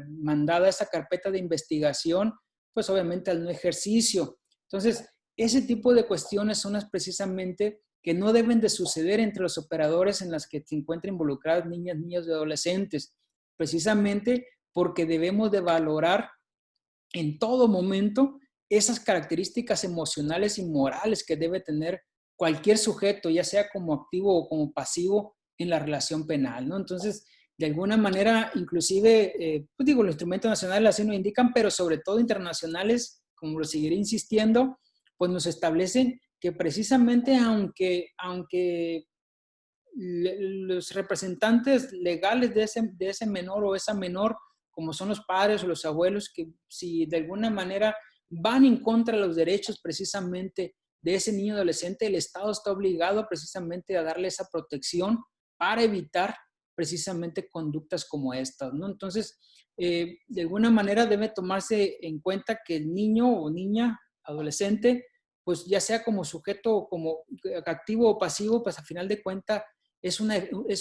mandada esa carpeta de investigación, pues obviamente al no ejercicio. Entonces, ese tipo de cuestiones son las precisamente que no deben de suceder entre los operadores en las que se encuentran involucradas niñas, niños y adolescentes, precisamente porque debemos de valorar en todo momento esas características emocionales y morales que debe tener cualquier sujeto, ya sea como activo o como pasivo en la relación penal, ¿no? Entonces, de alguna manera, inclusive, pues digo, los instrumentos nacionales así nos indican, pero sobre todo internacionales, como lo seguiré insistiendo, pues nos establecen que precisamente aunque los representantes legales de ese menor o esa menor, como son los padres o los abuelos, que si de alguna manera van en contra de los derechos precisamente de ese niño adolescente, el Estado está obligado precisamente a darle esa protección para evitar precisamente conductas como estas, ¿no? Entonces, de alguna manera debe tomarse en cuenta que el niño o niña, adolescente, pues ya sea como sujeto, como activo o pasivo, pues a final de cuentas es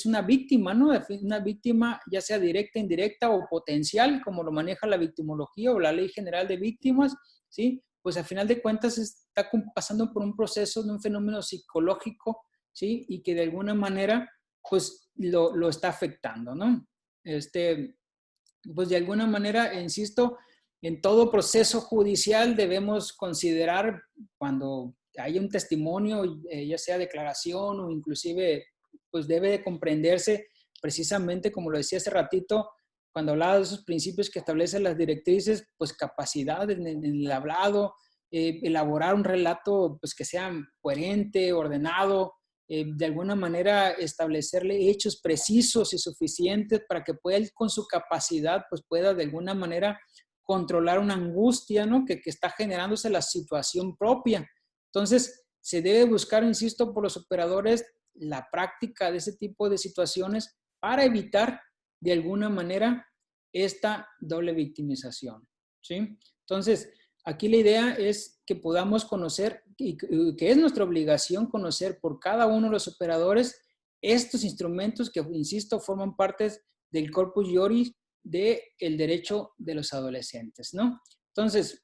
una víctima, ¿no? Una víctima ya sea directa, indirecta o potencial, como lo maneja la victimología o la Ley General de Víctimas, ¿sí? Pues al final de cuentas está pasando por un proceso de un fenómeno psicológico, ¿sí? Y que de alguna manera, pues lo está afectando, ¿no? Pues de alguna manera, insisto, en todo proceso judicial debemos considerar cuando hay un testimonio, ya sea declaración o inclusive, pues debe de comprenderse precisamente, como lo decía hace ratito, cuando hablaba de esos principios que establecen las directrices, pues capacidad en el hablado, elaborar un relato pues que sea coherente, ordenado, de alguna manera establecerle hechos precisos y suficientes para que pueda, él con su capacidad, pues pueda de alguna manera controlar una angustia, ¿no? Que está generándose la situación propia. Entonces, se debe buscar, insisto, por los operadores la práctica de ese tipo de situaciones para evitar de alguna manera esta doble victimización, ¿sí? Entonces, aquí la idea es que podamos conocer, y que es nuestra obligación conocer por cada uno de los operadores estos instrumentos que, insisto, forman parte del corpus juris del derecho de los adolescentes, ¿no? Entonces,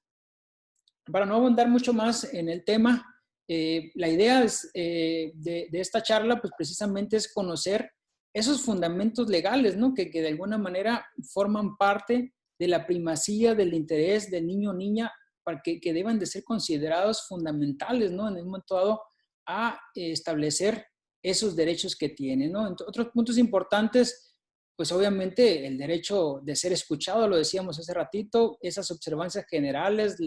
para no abundar mucho más en el tema, la idea de esta charla, pues precisamente es conocer esos fundamentos legales, ¿no? Que de alguna manera forman parte de la primacía del interés del niño o niña, para que deben de ser considerados fundamentales, ¿no? En el momento dado a establecer esos derechos que tienen, ¿no? Entre otros puntos importantes, pues obviamente el derecho de ser escuchado, lo decíamos hace ratito, esas observancias generales,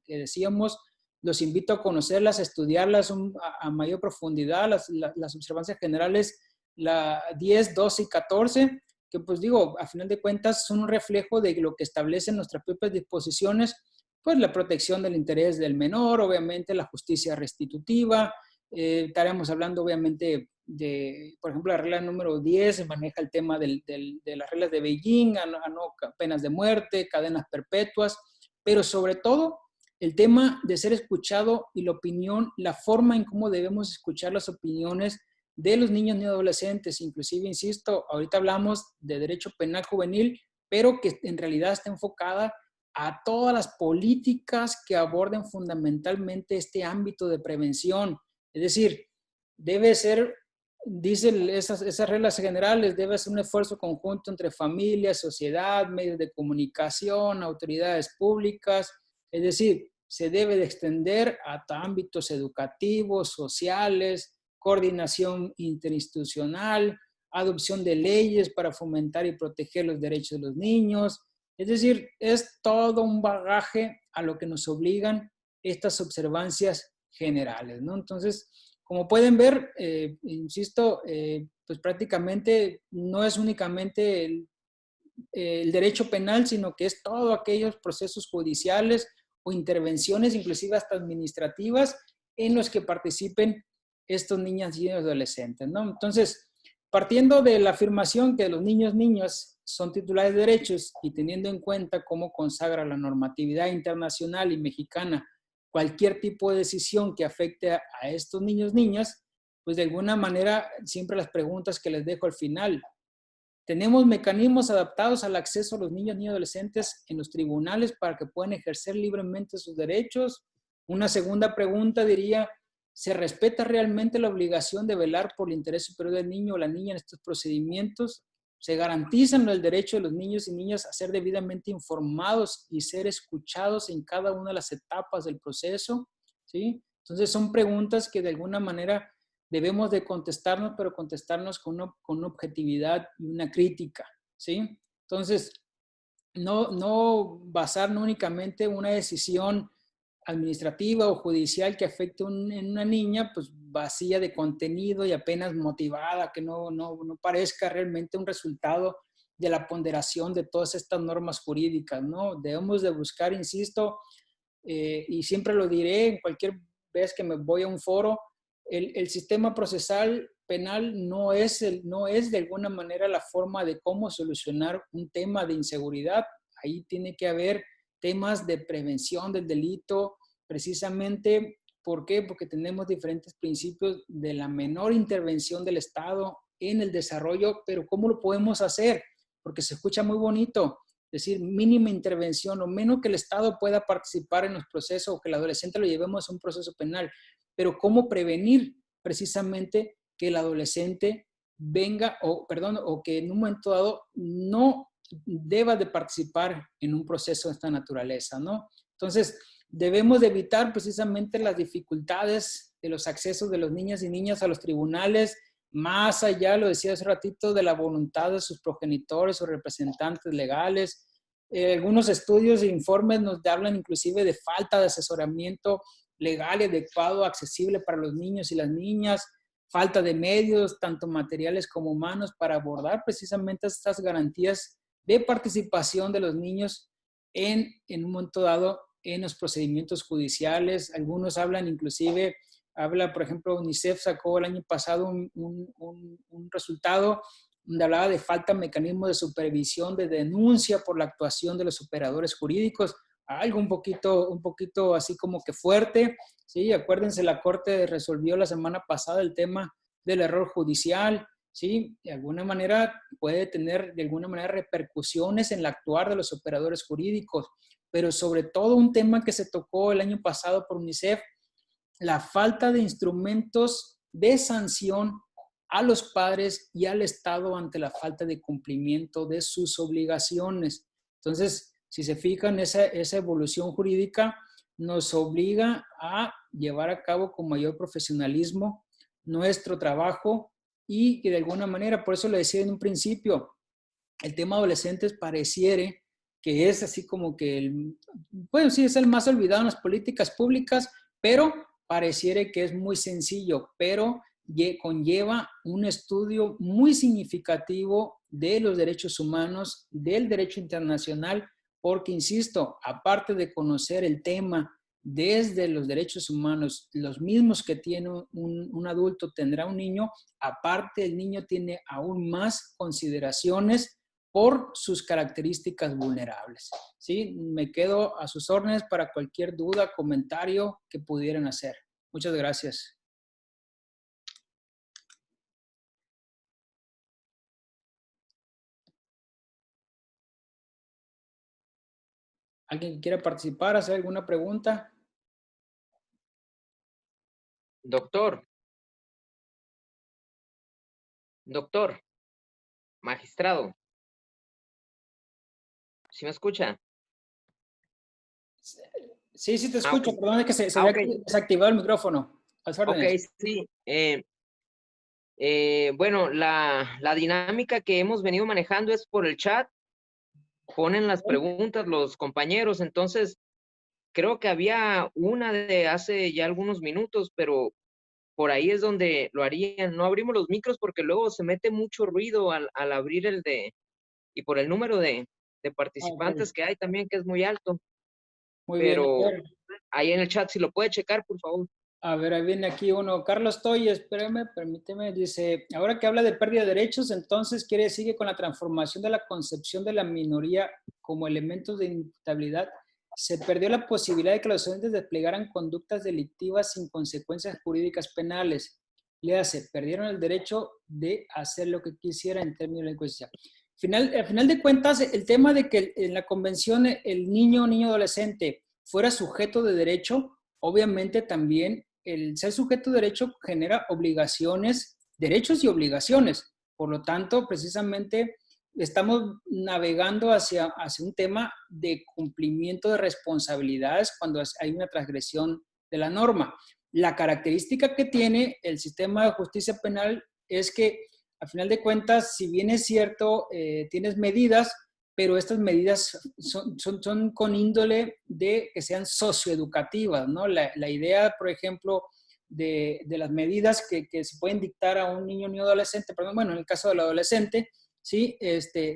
que decíamos, los invito a conocerlas, a estudiarlas a mayor profundidad, las observancias generales, la 10, 12 y 14, que pues digo, a final de cuentas son un reflejo de lo que establecen nuestras propias disposiciones, pues la protección del interés del menor, obviamente la justicia restitutiva, estaremos hablando obviamente de, por ejemplo, la regla número 10 maneja el tema de las reglas de Beijing, no penas de muerte, cadenas perpetuas, pero sobre todo el tema de ser escuchado y la opinión, la forma en cómo debemos escuchar las opiniones de los niños y adolescentes. Inclusive, insisto, ahorita hablamos de derecho penal juvenil, pero que en realidad está enfocada a todas las políticas que aborden fundamentalmente este ámbito de prevención. Es decir, debe ser dice esas reglas generales, debe ser un esfuerzo conjunto entre familia, sociedad, medios de comunicación, autoridades públicas, es decir, se debe de extender a ámbitos educativos, sociales, coordinación interinstitucional, adopción de leyes para fomentar y proteger los derechos de los niños. Es decir, es todo un bagaje a lo que nos obligan estas observancias generales, ¿no? Entonces, como pueden ver, insisto, pues prácticamente no es únicamente el derecho penal, sino que es todos aquellos procesos judiciales o intervenciones, inclusive hasta administrativas, en los que participen estos niñas y adolescentes, ¿no? Entonces, partiendo de la afirmación que los niños son titulares de derechos y teniendo en cuenta cómo consagra la normatividad internacional y mexicana cualquier tipo de decisión que afecte a estos niñas, pues de alguna manera siempre las preguntas que les dejo al final. ¿Tenemos mecanismos adaptados al acceso a los niños y adolescentes en los tribunales para que puedan ejercer libremente sus derechos? Una segunda pregunta diría, ¿se respeta realmente la obligación de velar por el interés superior del niño o la niña en estos procedimientos? ¿Se garantizan el derecho de los niños y niñas a ser debidamente informados y ser escuchados en cada una de las etapas del proceso? ¿Sí? Entonces son preguntas que de alguna manera debemos de contestarnos, pero contestarnos con objetividad y una crítica, ¿sí? Entonces, no basar únicamente una decisión administrativa o judicial que afecte en una niña, pues vacía de contenido y apenas motivada, que no parezca realmente un resultado de la ponderación de todas estas normas jurídicas, ¿no? Debemos de buscar, insisto, y siempre lo diré en cualquier vez que me voy a un foro, el sistema procesal penal no es de alguna manera la forma de cómo solucionar un tema de inseguridad. Ahí tiene que haber temas de prevención del delito, precisamente, ¿por qué? Porque tenemos diferentes principios de la menor intervención del Estado en el desarrollo, pero ¿cómo lo podemos hacer? Porque se escucha muy bonito, es decir, mínima intervención o menos que el Estado pueda participar en los procesos o que el adolescente lo llevemos a un proceso penal. Pero ¿cómo prevenir precisamente que el adolescente venga o que en un momento dado no deba de participar en un proceso de esta naturaleza, ¿no? Entonces, debemos de evitar precisamente las dificultades de los accesos de los niños y niñas a los tribunales, más allá, lo decía hace ratito, de la voluntad de sus progenitores o representantes legales. Algunos estudios e informes nos hablan inclusive de falta de asesoramiento legal y adecuado, accesible para los niños y las niñas, falta de medios, tanto materiales como humanos, para abordar precisamente estas garantías de participación de los niños en un momento dado en los procedimientos judiciales. Algunos hablan inclusive, por ejemplo, UNICEF sacó el año pasado un resultado donde hablaba de falta de mecanismos de supervisión, de denuncia por la actuación de los operadores jurídicos, algo un poquito así como que fuerte, ¿sí? Acuérdense, la Corte resolvió la semana pasada el tema del error judicial, ¿sí? De alguna manera puede tener de alguna manera repercusiones en el actuar de los operadores jurídicos, pero sobre todo un tema que se tocó el año pasado por UNICEF, la falta de instrumentos de sanción a los padres y al Estado ante la falta de cumplimiento de sus obligaciones. Entonces, si se fijan, esa evolución jurídica nos obliga a llevar a cabo con mayor profesionalismo nuestro trabajo y que de alguna manera, por eso le decía en un principio, el tema adolescentes pareciere que es así como que, bueno, sí, es el más olvidado en las políticas públicas, pero pareciere que es muy sencillo, pero conlleva un estudio muy significativo de los derechos humanos, del derecho internacional, porque, insisto, aparte de conocer el tema desde los derechos humanos, los mismos que tiene un adulto tendrá un niño, aparte el niño tiene aún más consideraciones por sus características vulnerables. ¿Sí? Me quedo a sus órdenes para cualquier duda, comentario que pudieran hacer. Muchas gracias. ¿Alguien que quiera participar, hacer alguna pregunta? Doctor, Doctor, magistrado, ¿sí me escucha? Sí, sí te Ah, ok. escucho. Perdón, es que se Ah, había ok. desactivado el micrófono. A las Ok, órdenes. sí. Bueno, la dinámica que hemos venido manejando es por el chat, ponen las preguntas los compañeros, entonces creo que había una de hace ya algunos minutos, pero por ahí es donde lo harían. No abrimos los micros porque luego se mete mucho ruido al abrir y por el número de Ah, ok. participantes que hay también, que es muy alto, Muy bien. pero ahí en el chat, si lo puede checar, por favor. A ver, ahí viene aquí uno. Carlos Toy, espérame, permíteme. Dice, ahora que habla de pérdida de derechos, entonces quiere decir que con la transformación de la concepción de la minoría como elementos de imputabilidad, se perdió la posibilidad de que los estudiantes desplegaran conductas delictivas sin consecuencias jurídicas penales. Le hace, perdieron el derecho de hacer lo que quisiera en términos de delincuencia. Al final de cuentas, el tema de que en la convención el niño o niño adolescente fuera sujeto de derecho, obviamente también el ser sujeto de derecho genera obligaciones, derechos y obligaciones. Por lo tanto, precisamente estamos navegando hacia un tema de cumplimiento de responsabilidades cuando hay una transgresión de la norma. La característica que tiene el sistema de justicia penal es que, a final de cuentas, si bien es cierto, tienes medidas, pero estas medidas son con índole de que sean socioeducativas, ¿no? La idea, por ejemplo, de las medidas que se pueden dictar a un niño o adolescente, perdón, bueno, en el caso del adolescente, ¿sí?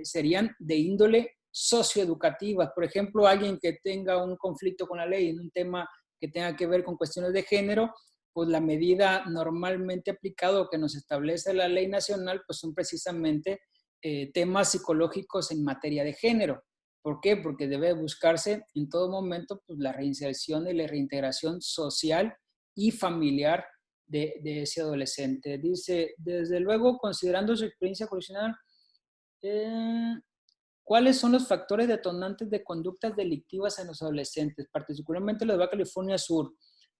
Serían de índole socioeducativas. Por ejemplo, alguien que tenga un conflicto con la ley en un tema que tenga que ver con cuestiones de género, pues la medida normalmente aplicada que nos establece la ley nacional, pues son precisamente temas psicológicos en materia de género. ¿Por qué? Porque debe buscarse en todo momento pues, la reinserción y la reintegración social y familiar de ese adolescente. Dice, desde luego, considerando su experiencia profesional, eh, ¿cuáles son los factores detonantes de conductas delictivas en los adolescentes, particularmente los de Baja California Sur?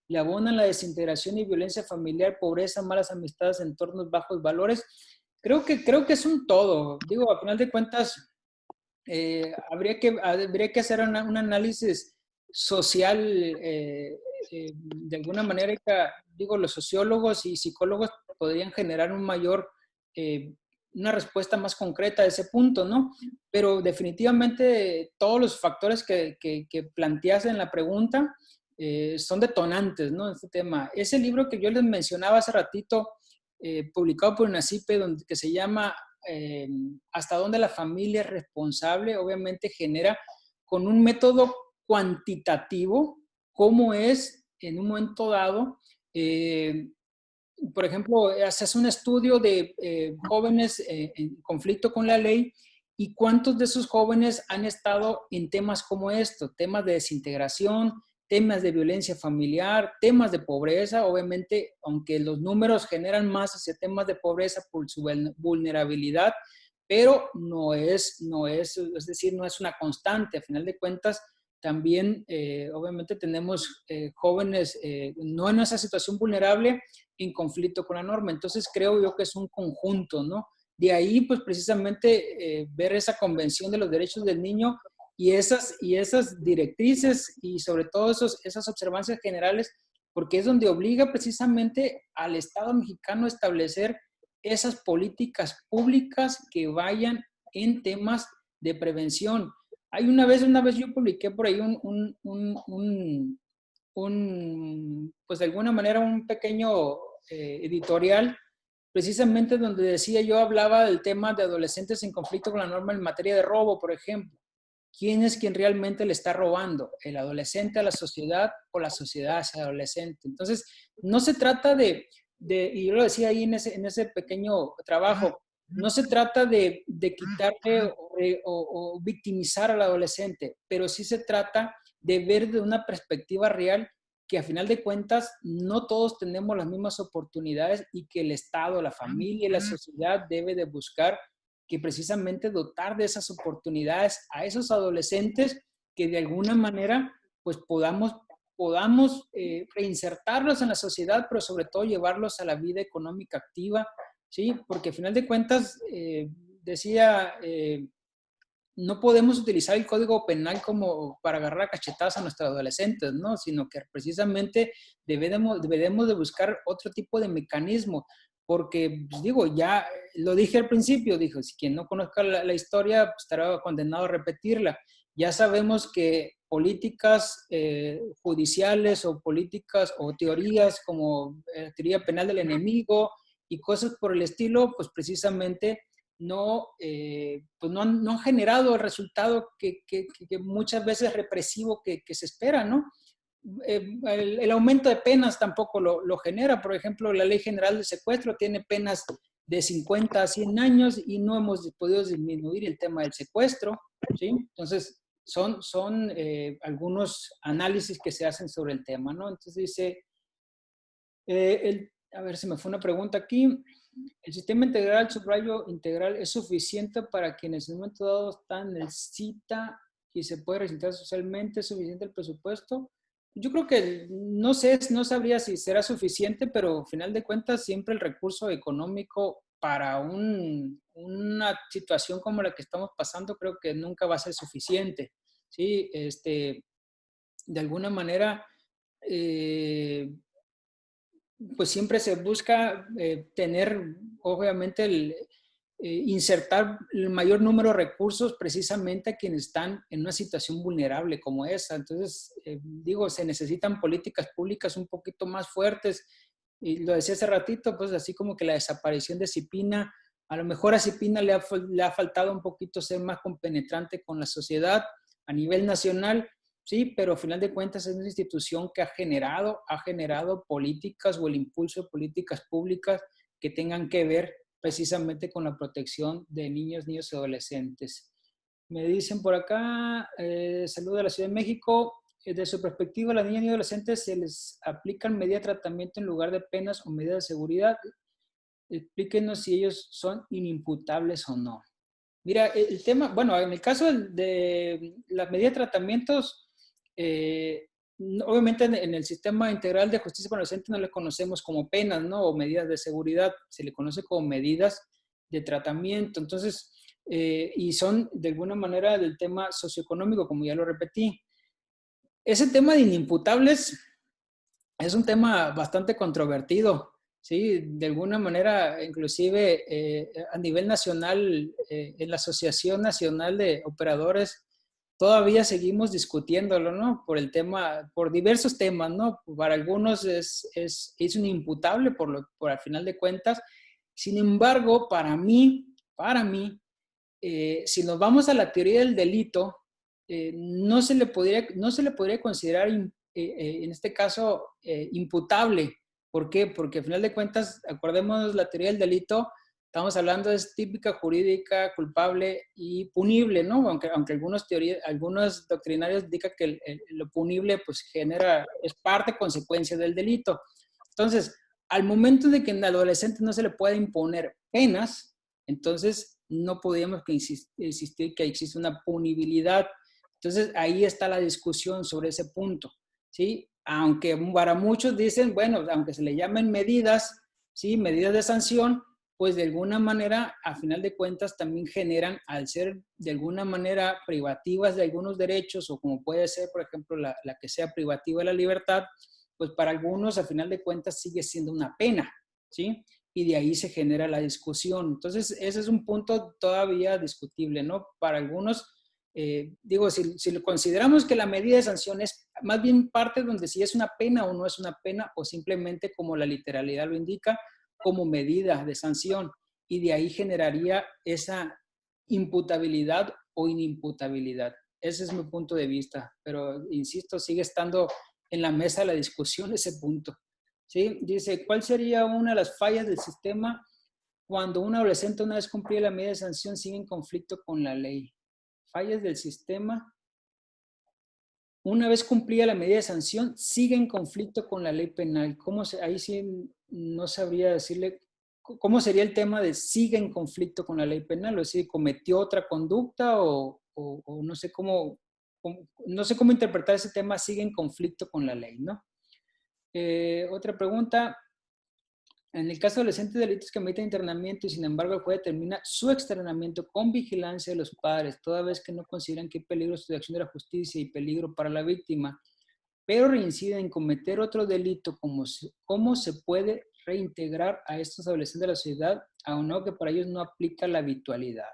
Le abonan la desintegración y violencia familiar, pobreza, malas amistades, entornos bajos valores. Creo que es un todo. Digo, a final de cuentas, habría que hacer un análisis social, de alguna manera, digo, los sociólogos y psicólogos podrían generar eh, una respuesta más concreta a ese punto, ¿no? Pero definitivamente todos los factores que planteas en la pregunta son detonantes, ¿no? Este tema. Ese libro que yo les mencionaba hace ratito, publicado por UNACYPE, que se llama eh, hasta dónde la familia es responsable, obviamente genera con un método cuantitativo cómo es en un momento dado, por ejemplo, haces un estudio de jóvenes en conflicto con la ley y cuántos de esos jóvenes han estado en temas como estos, temas de desintegración, temas de violencia familiar, temas de pobreza, obviamente, aunque los números generan más hacia temas de pobreza por su vulnerabilidad, pero es decir, no es una constante. A final de cuentas, también, obviamente, tenemos jóvenes no en esa situación vulnerable, en conflicto con la norma. Entonces, creo yo que es un conjunto, ¿no? De ahí, pues, precisamente, ver esa convención de los derechos del niño y esas directrices y sobre todo esas observancias generales, porque es donde obliga precisamente al Estado mexicano a establecer esas políticas públicas que vayan en temas de prevención. Hay una vez yo publiqué por ahí pues de alguna manera un pequeño editorial, precisamente donde decía yo, hablaba del tema de adolescentes en conflicto con la norma en materia de robo, por ejemplo. ¿Quién es quien realmente le está robando? ¿El adolescente a la sociedad o la sociedad hacia el adolescente? Entonces, no se trata y yo lo decía ahí en ese pequeño trabajo, no se trata de quitarle o victimizar al adolescente, pero sí se trata de ver de una perspectiva real que a final de cuentas no todos tenemos las mismas oportunidades y que el Estado, la familia y la sociedad debe de buscar que precisamente dotar de esas oportunidades a esos adolescentes que de alguna manera pues podamos reinsertarlos en la sociedad, pero sobre todo llevarlos a la vida económica activa, ¿sí? Porque al final de cuentas, decía, no podemos utilizar el Código Penal como para agarrar a cachetadas a nuestros adolescentes, ¿no? Sino que precisamente debemos de buscar otro tipo de mecanismo, porque, pues, digo, ya lo dije al principio, dijo, si quien no conozca la historia, pues, estará condenado a repetirla. Ya sabemos que políticas judiciales o políticas o teorías como teoría penal del enemigo y cosas por el estilo, pues precisamente no, pues no han generado el resultado que muchas veces represivo que se espera, ¿no? El aumento de penas tampoco lo genera. Por ejemplo, la Ley General de Secuestro tiene penas de 50 a 100 años y no hemos podido disminuir el tema del secuestro, ¿sí? Entonces, son algunos análisis que se hacen sobre el tema, ¿no? Entonces dice, a ver, se me fue una pregunta aquí. ¿El sistema integral, subrayo integral, es suficiente para quienes en un momento dado están en el cita y se puede resintar socialmente? ¿Es suficiente el presupuesto? Yo creo que no sé, no sabría si será suficiente, pero al final de cuentas siempre el recurso económico para una situación como la que estamos pasando creo que nunca va a ser suficiente. ¿Sí? De alguna manera, pues siempre se busca tener, obviamente, insertar el mayor número de recursos precisamente a quienes están en una situación vulnerable como esa. Entonces, digo, se necesitan políticas públicas un poquito más fuertes. Y lo decía hace ratito, pues así como que la desaparición de Cipina, a lo mejor a Cipina le ha faltado un poquito ser más compenetrante con la sociedad a nivel nacional. Sí, pero al final de cuentas es una institución que ha generado políticas o el impulso de políticas públicas que tengan que ver precisamente con la protección de niños, niños y adolescentes. Me dicen por acá, saludo de la Ciudad de México, de su perspectiva, a las niñas y adolescentes se les aplican medidas de tratamiento en lugar de penas o medidas de seguridad. Explíquenos si ellos son inimputables o no. Mira, el tema, bueno, en el caso de las medidas de tratamientos, obviamente en el sistema integral de justicia para adolescentes no le conocemos como penas, ¿no? O medidas de seguridad, se le conoce como medidas de tratamiento. Entonces, y son de alguna manera del tema socioeconómico, como ya lo repetí. Ese tema de inimputables es un tema bastante controvertido, ¿sí? De alguna manera, inclusive a nivel nacional, en la Asociación Nacional de Operadores, todavía seguimos discutiéndolo, ¿no? Por el tema, por diversos temas, ¿no? Para algunos es un imputable por al final de cuentas. Sin embargo, si nos vamos a la teoría del delito, no se le podría considerar en este caso imputable. ¿Por qué? Porque al final de cuentas, acordémonos la teoría del delito, estamos hablando de típica jurídica, culpable y punible, ¿no? Aunque algunos doctrinarios indican que lo punible pues es parte, consecuencia del delito. Entonces, al momento de que en el adolescente no se le puede imponer penas, entonces no podríamos insistir que existe una punibilidad. Entonces ahí está la discusión sobre ese punto, ¿sí? Aunque para muchos dicen, bueno, aunque se le llamen medidas, ¿sí? Medidas de sanción, pues de alguna manera, a final de cuentas, también generan, al ser de alguna manera privativas de algunos derechos, o como puede ser, por ejemplo, la que sea privativa de la libertad, pues para algunos, a final de cuentas, sigue siendo una pena, ¿sí? Y de ahí se genera la discusión. Entonces, ese es un punto todavía discutible, ¿no? Para algunos, digo, si consideramos que la medida de sanción es más bien parte donde si es una pena o no es una pena, o simplemente como la literalidad lo indica, como medida de sanción, y de ahí generaría esa imputabilidad o inimputabilidad. Ese es mi punto de vista, pero insisto, sigue estando en la mesa de la discusión ese punto. ¿Sí? Dice, ¿cuál sería una de las fallas del sistema cuando un adolescente una vez cumplida la medida de sanción sigue en conflicto con la ley? Fallas del sistema, una vez cumplida la medida de sanción, sigue en conflicto con la ley penal. Ahí sí no sabría decirle cómo sería el tema de sigue en conflicto con la ley penal, o si cometió otra conducta o no sé cómo interpretar ese tema, sigue en conflicto con la ley, ¿no? Otra pregunta. En el caso de adolescentes delitos que ameritan internamiento y sin embargo el juez determina su externamiento con vigilancia de los padres, toda vez que no consideran que hay peligro de acción de la justicia y peligro para la víctima, pero reinciden en cometer otro delito, ¿cómo se puede reintegrar a estos adolescentes de la sociedad, aun que para ellos no aplica la habitualidad?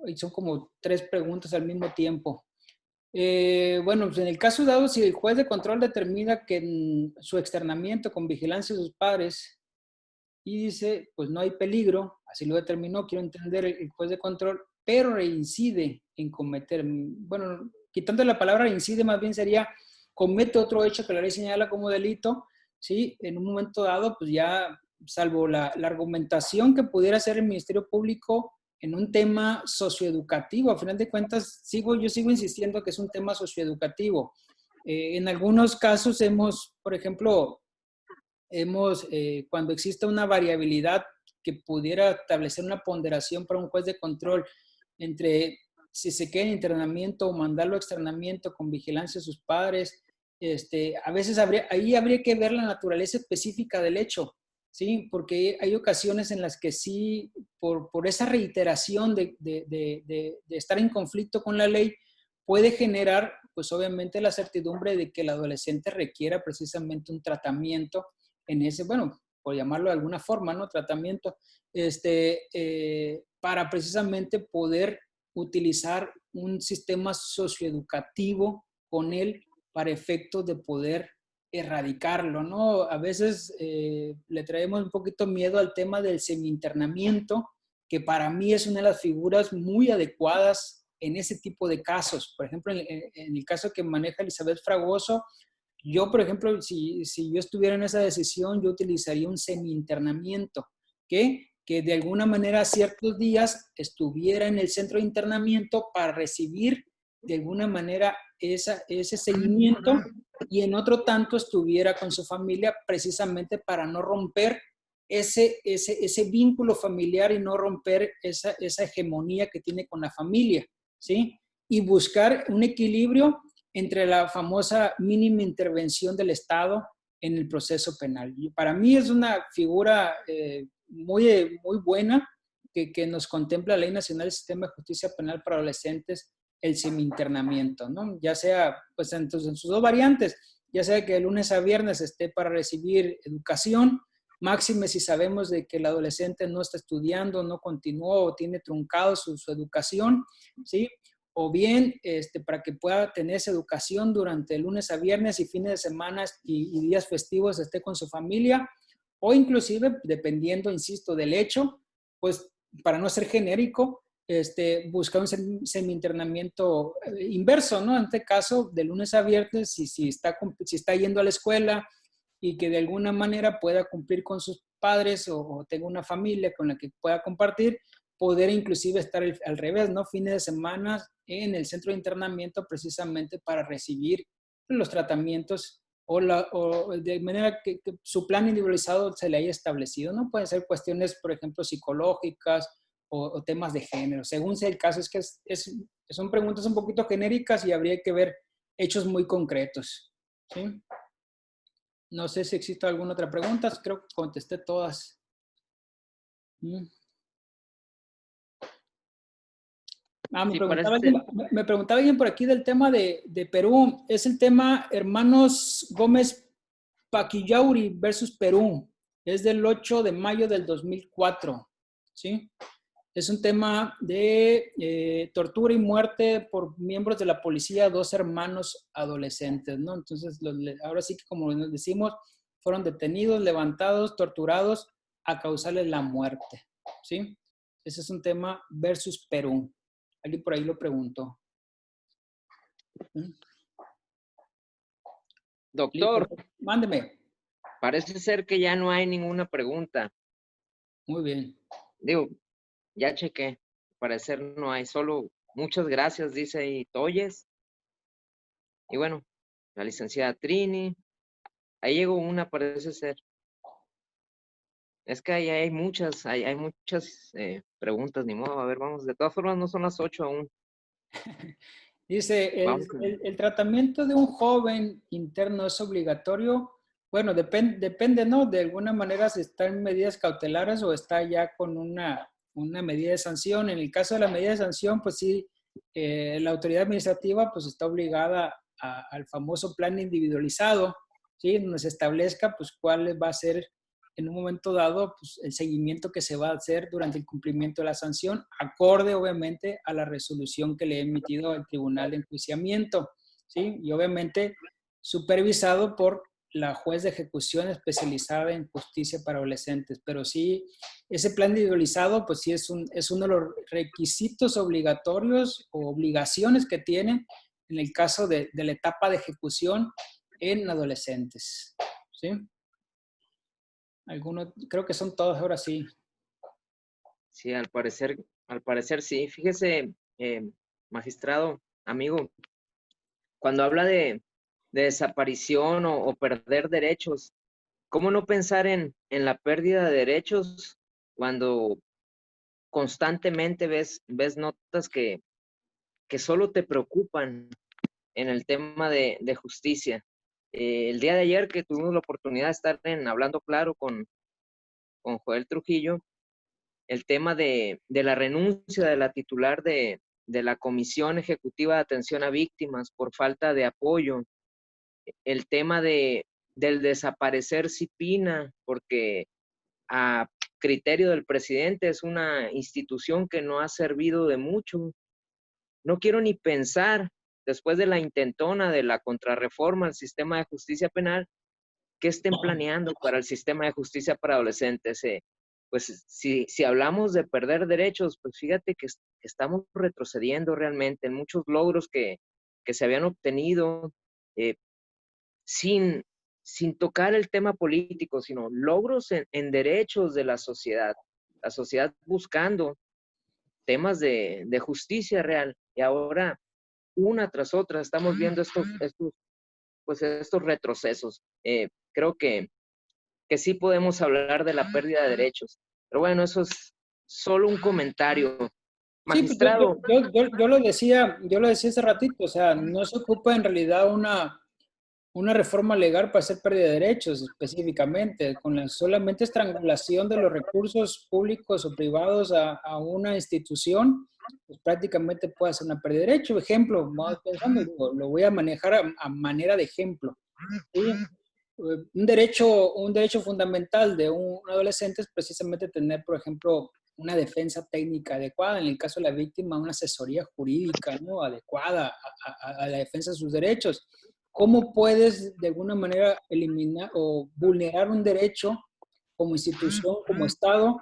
Y son como 3 preguntas al mismo tiempo. Bueno, pues en el caso dado, si el juez de control determina que en su externamiento con vigilancia de sus padres y dice, pues no hay peligro, así lo determinó, quiero entender el juez de control, pero reincide en cometer, bueno, quitando la palabra reincide, más bien sería comete otro hecho que la ley señala como delito, ¿sí? En un momento dado, pues ya, salvo la argumentación que pudiera hacer el Ministerio Público en un tema socioeducativo, a final de cuentas, yo sigo insistiendo que es un tema socioeducativo. En algunos casos por ejemplo, cuando existe una variabilidad que pudiera establecer una ponderación para un juez de control entre si se queda en internamiento o mandarlo a externamiento con vigilancia de sus padres, a veces ahí habría que ver la naturaleza específica del hecho, ¿sí? Porque hay ocasiones en las que sí, por esa reiteración de estar en conflicto con la ley, puede generar, pues obviamente, la certidumbre de que el adolescente requiera precisamente un tratamiento en ese, bueno, por llamarlo de alguna forma, ¿no? Tratamiento, para precisamente poder utilizar un sistema socioeducativo con él para efectos de poder erradicarlo, ¿no? A veces le traemos un poquito miedo al tema del semi-internamiento, que para mí es una de las figuras muy adecuadas en ese tipo de casos. Por ejemplo, en el caso que maneja Elizabeth Fragoso, yo, por ejemplo, si yo estuviera en esa decisión, yo utilizaría un semi-internamiento, que de alguna manera ciertos días estuviera en el centro de internamiento para recibir de alguna manera ese seguimiento y en otro tanto estuviera con su familia precisamente para no romper ese vínculo familiar y no romper esa hegemonía que tiene con la familia, ¿sí? Y buscar un equilibrio entre la famosa mínima intervención del Estado en el proceso penal. Y para mí es una figura muy buena que nos contempla la Ley Nacional del Sistema de Justicia Penal para Adolescentes, el semi-internamiento, ¿no? Ya sea, pues entonces, en sus 2 variantes, ya sea que de lunes a viernes esté para recibir educación, máxime si sabemos de que el adolescente no está estudiando, no continuó o tiene truncado su educación, ¿sí? O bien para que pueda tener esa educación durante lunes a viernes y fines de semana y días festivos esté con su familia, o inclusive, dependiendo, insisto, del hecho, pues para no ser genérico, buscar un semi-internamiento inverso, ¿no? En este caso, de lunes a viernes, si está yendo a la escuela y que de alguna manera pueda cumplir con sus padres o tenga una familia con la que pueda compartir, poder inclusive estar al revés, ¿no? Fines de semana en el centro de internamiento precisamente para recibir los tratamientos o de manera que su plan individualizado se le haya establecido, ¿no? Pueden ser cuestiones, por ejemplo, psicológicas o temas de género, según sea el caso. Es que son preguntas un poquito genéricas y habría que ver hechos muy concretos, ¿sí? No sé si existe alguna otra pregunta, creo que contesté todas. Sí, parece Me preguntaba alguien por aquí del tema de Perú. Es el tema Hermanos Gómez Paquillauri versus Perú. Es del 8 de mayo del 2004. ¿Sí? Es un tema de tortura y muerte por miembros de la policía a 2 hermanos adolescentes, ¿no? Entonces, ahora sí que como nos decimos, fueron detenidos, levantados, torturados a causarles la muerte, ¿sí? Ese es un tema versus Perú. Alguien por ahí lo preguntó. Doctor, mándeme. Parece ser que ya no hay ninguna pregunta. Muy bien. Digo, ya chequé. Al parecer no hay, solo muchas gracias, dice ahí Toyes. Y bueno, la licenciada Trini. Ahí llegó una, parece ser. Es que ahí hay muchas preguntas, ni modo. A ver, vamos. De todas formas, no son las 8 aún. Dice, el tratamiento de un joven interno es obligatorio. Bueno, depende, ¿no? De alguna manera si está en medidas cautelares o está ya con una medida de sanción. En el caso de la medida de sanción, pues sí, la autoridad administrativa pues está obligada al famoso plan individualizado, ¿sí? Donde se establezca pues cuál va a ser en un momento dado pues, el seguimiento que se va a hacer durante el cumplimiento de la sanción, acorde obviamente a la resolución que le ha emitido el Tribunal de Enjuiciamiento, ¿sí? Y obviamente supervisado por la juez de ejecución especializada en justicia para adolescentes. Pero sí, ese plan individualizado, pues sí es uno de los requisitos obligatorios o obligaciones que tiene en el caso de la etapa de ejecución en adolescentes. ¿Sí? Algunos, creo que son todos ahora sí. Sí, al parecer sí. Fíjese, magistrado, amigo, cuando habla de desaparición o perder derechos, ¿cómo no pensar en la pérdida de derechos cuando constantemente ves notas que solo te preocupan en el tema de justicia? El día de ayer que tuvimos la oportunidad de estar Hablando Claro con Joel Trujillo, el tema de la renuncia de la titular de la Comisión Ejecutiva de Atención a Víctimas por falta de apoyo, el tema del desaparecer CIPINA, porque a criterio del presidente es una institución que no ha servido de mucho. No quiero ni pensar, después de la intentona de la contrarreforma al sistema de justicia penal, qué estén planeando para el sistema de justicia para adolescentes. Pues si hablamos de perder derechos, pues fíjate que estamos retrocediendo realmente en muchos logros que se habían obtenido, eh, sin, sin tocar el tema político, sino logros en derechos de la sociedad buscando temas de justicia real. Y ahora, una tras otra, estamos viendo estos retrocesos. Creo que sí podemos hablar de la pérdida de derechos. Pero bueno, eso es solo un comentario. Sí, pues Magistrado, yo lo decía hace ratito, o sea, no se ocupa en realidad una reforma legal para hacer pérdida de derechos específicamente, con la solamente estrangulación de los recursos públicos o privados a una institución, pues prácticamente puede hacer una pérdida de derechos. Ejemplo, vamos pensando, lo voy a manejar a manera de ejemplo. ¿Sí? Un derecho fundamental de un adolescente es precisamente tener, por ejemplo, una defensa técnica adecuada, en el caso de la víctima, una asesoría jurídica, ¿no? Adecuada a la defensa de sus derechos. ¿Cómo puedes de alguna manera eliminar o vulnerar un derecho como institución, como Estado?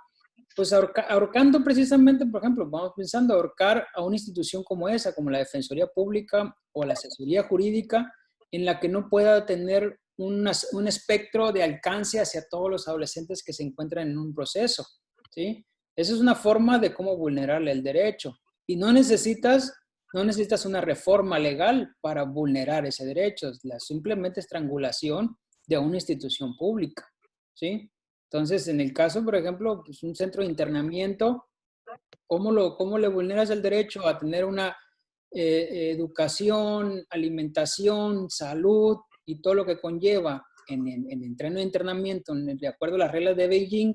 Pues ahorcando precisamente, por ejemplo, vamos pensando ahorcar a una institución como esa, como la Defensoría Pública o la asesoría jurídica, en la que no pueda tener un espectro de alcance hacia todos los adolescentes que se encuentran en un proceso, ¿sí? Esa es una forma de cómo vulnerarle el derecho. Y no necesitas una reforma legal para vulnerar ese derecho, es la simplemente estrangulación de una institución pública, ¿sí? Entonces, en el caso, por ejemplo, pues un centro de internamiento, ¿cómo le vulneras el derecho a tener una educación, alimentación, salud y todo lo que conlleva en entreno de internamiento, de acuerdo a las reglas de Beijing?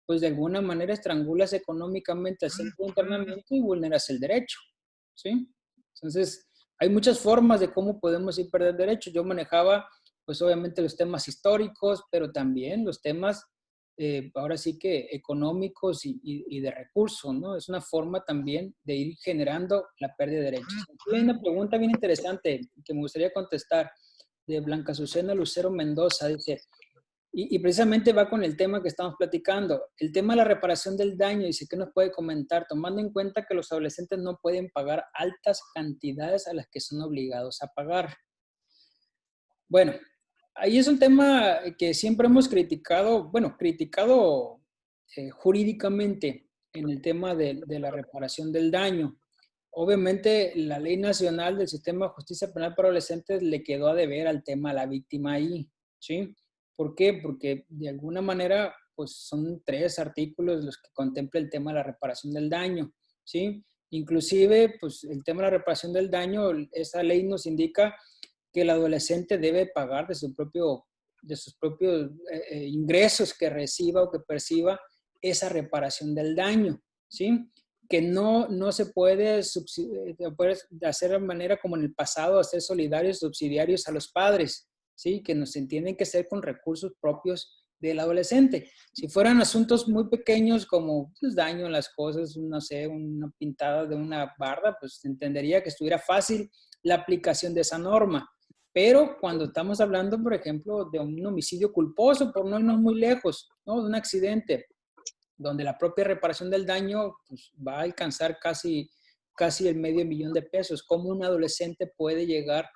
Pues de alguna manera estrangulas económicamente al centro de internamiento y vulneras el derecho, ¿sí? Entonces, hay muchas formas de cómo podemos ir perder derechos. Yo manejaba, pues obviamente los temas históricos, pero también los temas, ahora sí que económicos y de recursos, ¿no? Es una forma también de ir generando la pérdida de derechos. Aquí hay una pregunta bien interesante que me gustaría contestar de Blanca Azucena Lucero Mendoza. Dice, y precisamente va con el tema que estamos platicando. El tema de la reparación del daño, dice, ¿qué nos puede comentar? Tomando en cuenta que los adolescentes no pueden pagar altas cantidades a las que son obligados a pagar. Bueno, ahí es un tema que siempre hemos criticado, bueno, criticado jurídicamente en el tema de la reparación del daño. Obviamente, la Ley Nacional del Sistema de Justicia Penal para Adolescentes le quedó a deber al tema a la víctima ahí, ¿sí? ¿Por qué? Porque de alguna manera, pues son 3 artículos los que contempla el tema de la reparación del daño, ¿sí? Inclusive, pues el tema de la reparación del daño, esa ley nos indica que el adolescente debe pagar de su propio de sus propios ingresos que reciba o que perciba esa reparación del daño, ¿sí? Que no se puede, hacer de manera como en el pasado, hacer solidarios, subsidiarios a los padres, ¿sí? Que nos entienden que ser con recursos propios del adolescente. Si fueran asuntos muy pequeños como pues, daño en las cosas, no sé, una pintada de una barda, pues entendería que estuviera fácil la aplicación de esa norma. Pero cuando estamos hablando, por ejemplo, de un homicidio culposo, por no irnos muy lejos, ¿no? De un accidente, donde la propia reparación del daño pues, va a alcanzar casi el $500,000 de pesos. ¿Cómo un adolescente puede llegar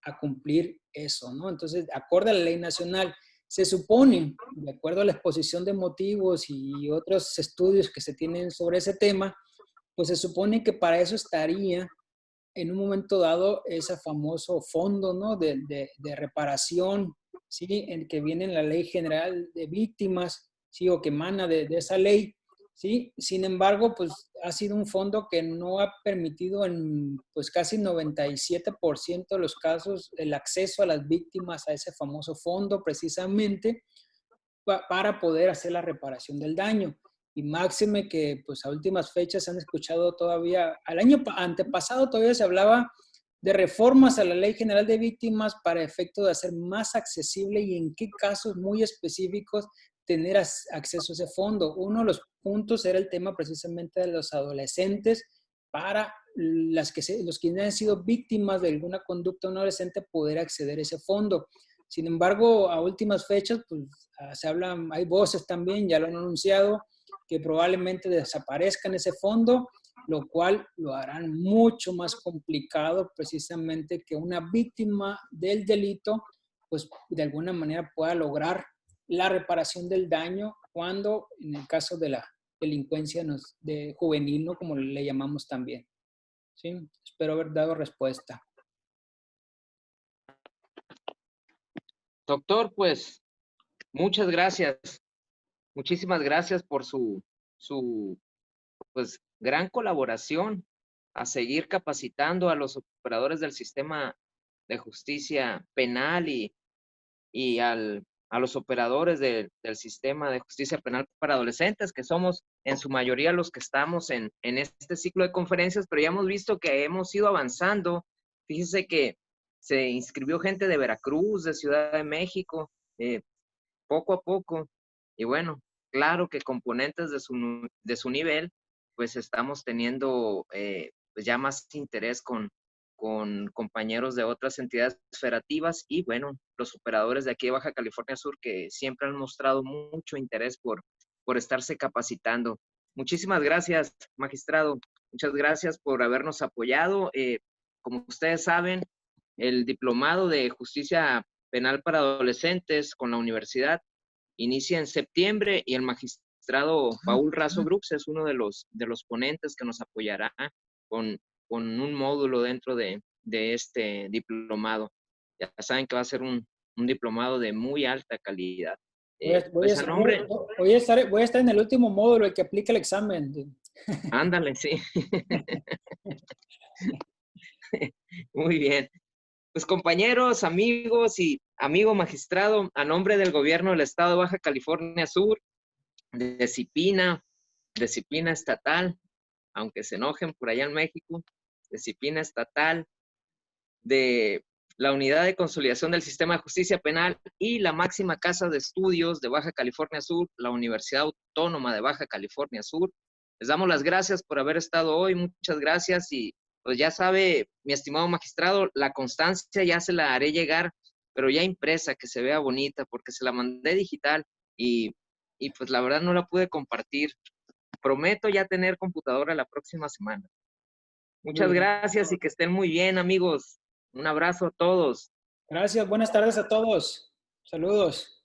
a cumplir eso, ¿no? Entonces, acorde a la ley nacional, se supone, de acuerdo a la exposición de motivos y otros estudios que se tienen sobre ese tema, pues se supone que para eso estaría en un momento dado ese famoso fondo, ¿no? de reparación, ¿sí? En que viene en la Ley General de Víctimas, ¿sí? O que emana de esa ley, ¿sí? Sin embargo, pues ha sido un fondo que no ha permitido en pues casi 97% de los casos el acceso a las víctimas a ese famoso fondo precisamente para poder hacer la reparación del daño. Y máxime que pues a últimas fechas se han escuchado todavía, al año antepasado todavía se hablaba de reformas a la Ley General de Víctimas para efecto de hacer más accesible y en qué casos muy específicos tener acceso a ese fondo. Uno de los puntos era el tema precisamente de los adolescentes para los que han sido víctimas de alguna conducta no adolescente poder acceder a ese fondo. Sin embargo, a últimas fechas, pues se hablan, hay voces también, ya lo han anunciado, que probablemente desaparezcan ese fondo, lo cual lo harán mucho más complicado precisamente que una víctima del delito, pues de alguna manera pueda lograr la reparación del daño cuando en el caso de la delincuencia de juvenil, ¿no? Como le llamamos también. ¿Sí? Espero haber dado respuesta. Doctor, pues muchas gracias. Muchísimas gracias por su pues gran colaboración a seguir capacitando a los operadores del sistema de justicia penal y a los operadores del sistema de justicia penal para adolescentes, que somos en su mayoría los que estamos en este ciclo de conferencias, pero ya hemos visto que hemos ido avanzando. Fíjese que se inscribió gente de Veracruz, de Ciudad de México, poco a poco. Y bueno, claro que componentes de su nivel, pues estamos teniendo pues ya más interés con compañeros de otras entidades federativas y bueno, los operadores de aquí de Baja California Sur que siempre han mostrado mucho interés por estarse capacitando. Muchísimas gracias, magistrado. Muchas gracias por habernos apoyado. Como ustedes saben, el diplomado de justicia penal para adolescentes con la universidad inicia en septiembre y el magistrado Paul Razo Brooks es uno de los ponentes que nos apoyará con un módulo dentro de este diplomado. Ya saben que va a ser un diplomado de muy alta calidad. Voy a estar en el último módulo, el que aplica el examen. Ándale, sí. Muy bien. Pues compañeros, amigos y amigo magistrado, a nombre del gobierno del estado de Baja California Sur, de disciplina estatal, aunque se enojen por allá en México, disciplina estatal, de la Unidad de Consolidación del Sistema de Justicia Penal y la máxima casa de estudios de Baja California Sur, la Universidad Autónoma de Baja California Sur. Les damos las gracias por haber estado hoy, muchas gracias y pues ya sabe, mi estimado magistrado, la constancia ya se la haré llegar, pero ya impresa, que se vea bonita, porque se la mandé digital y pues la verdad no la pude compartir. Prometo ya tener computadora la próxima semana. Muchas gracias y que estén muy bien, amigos. Un abrazo a todos. Gracias, buenas tardes a todos. Saludos.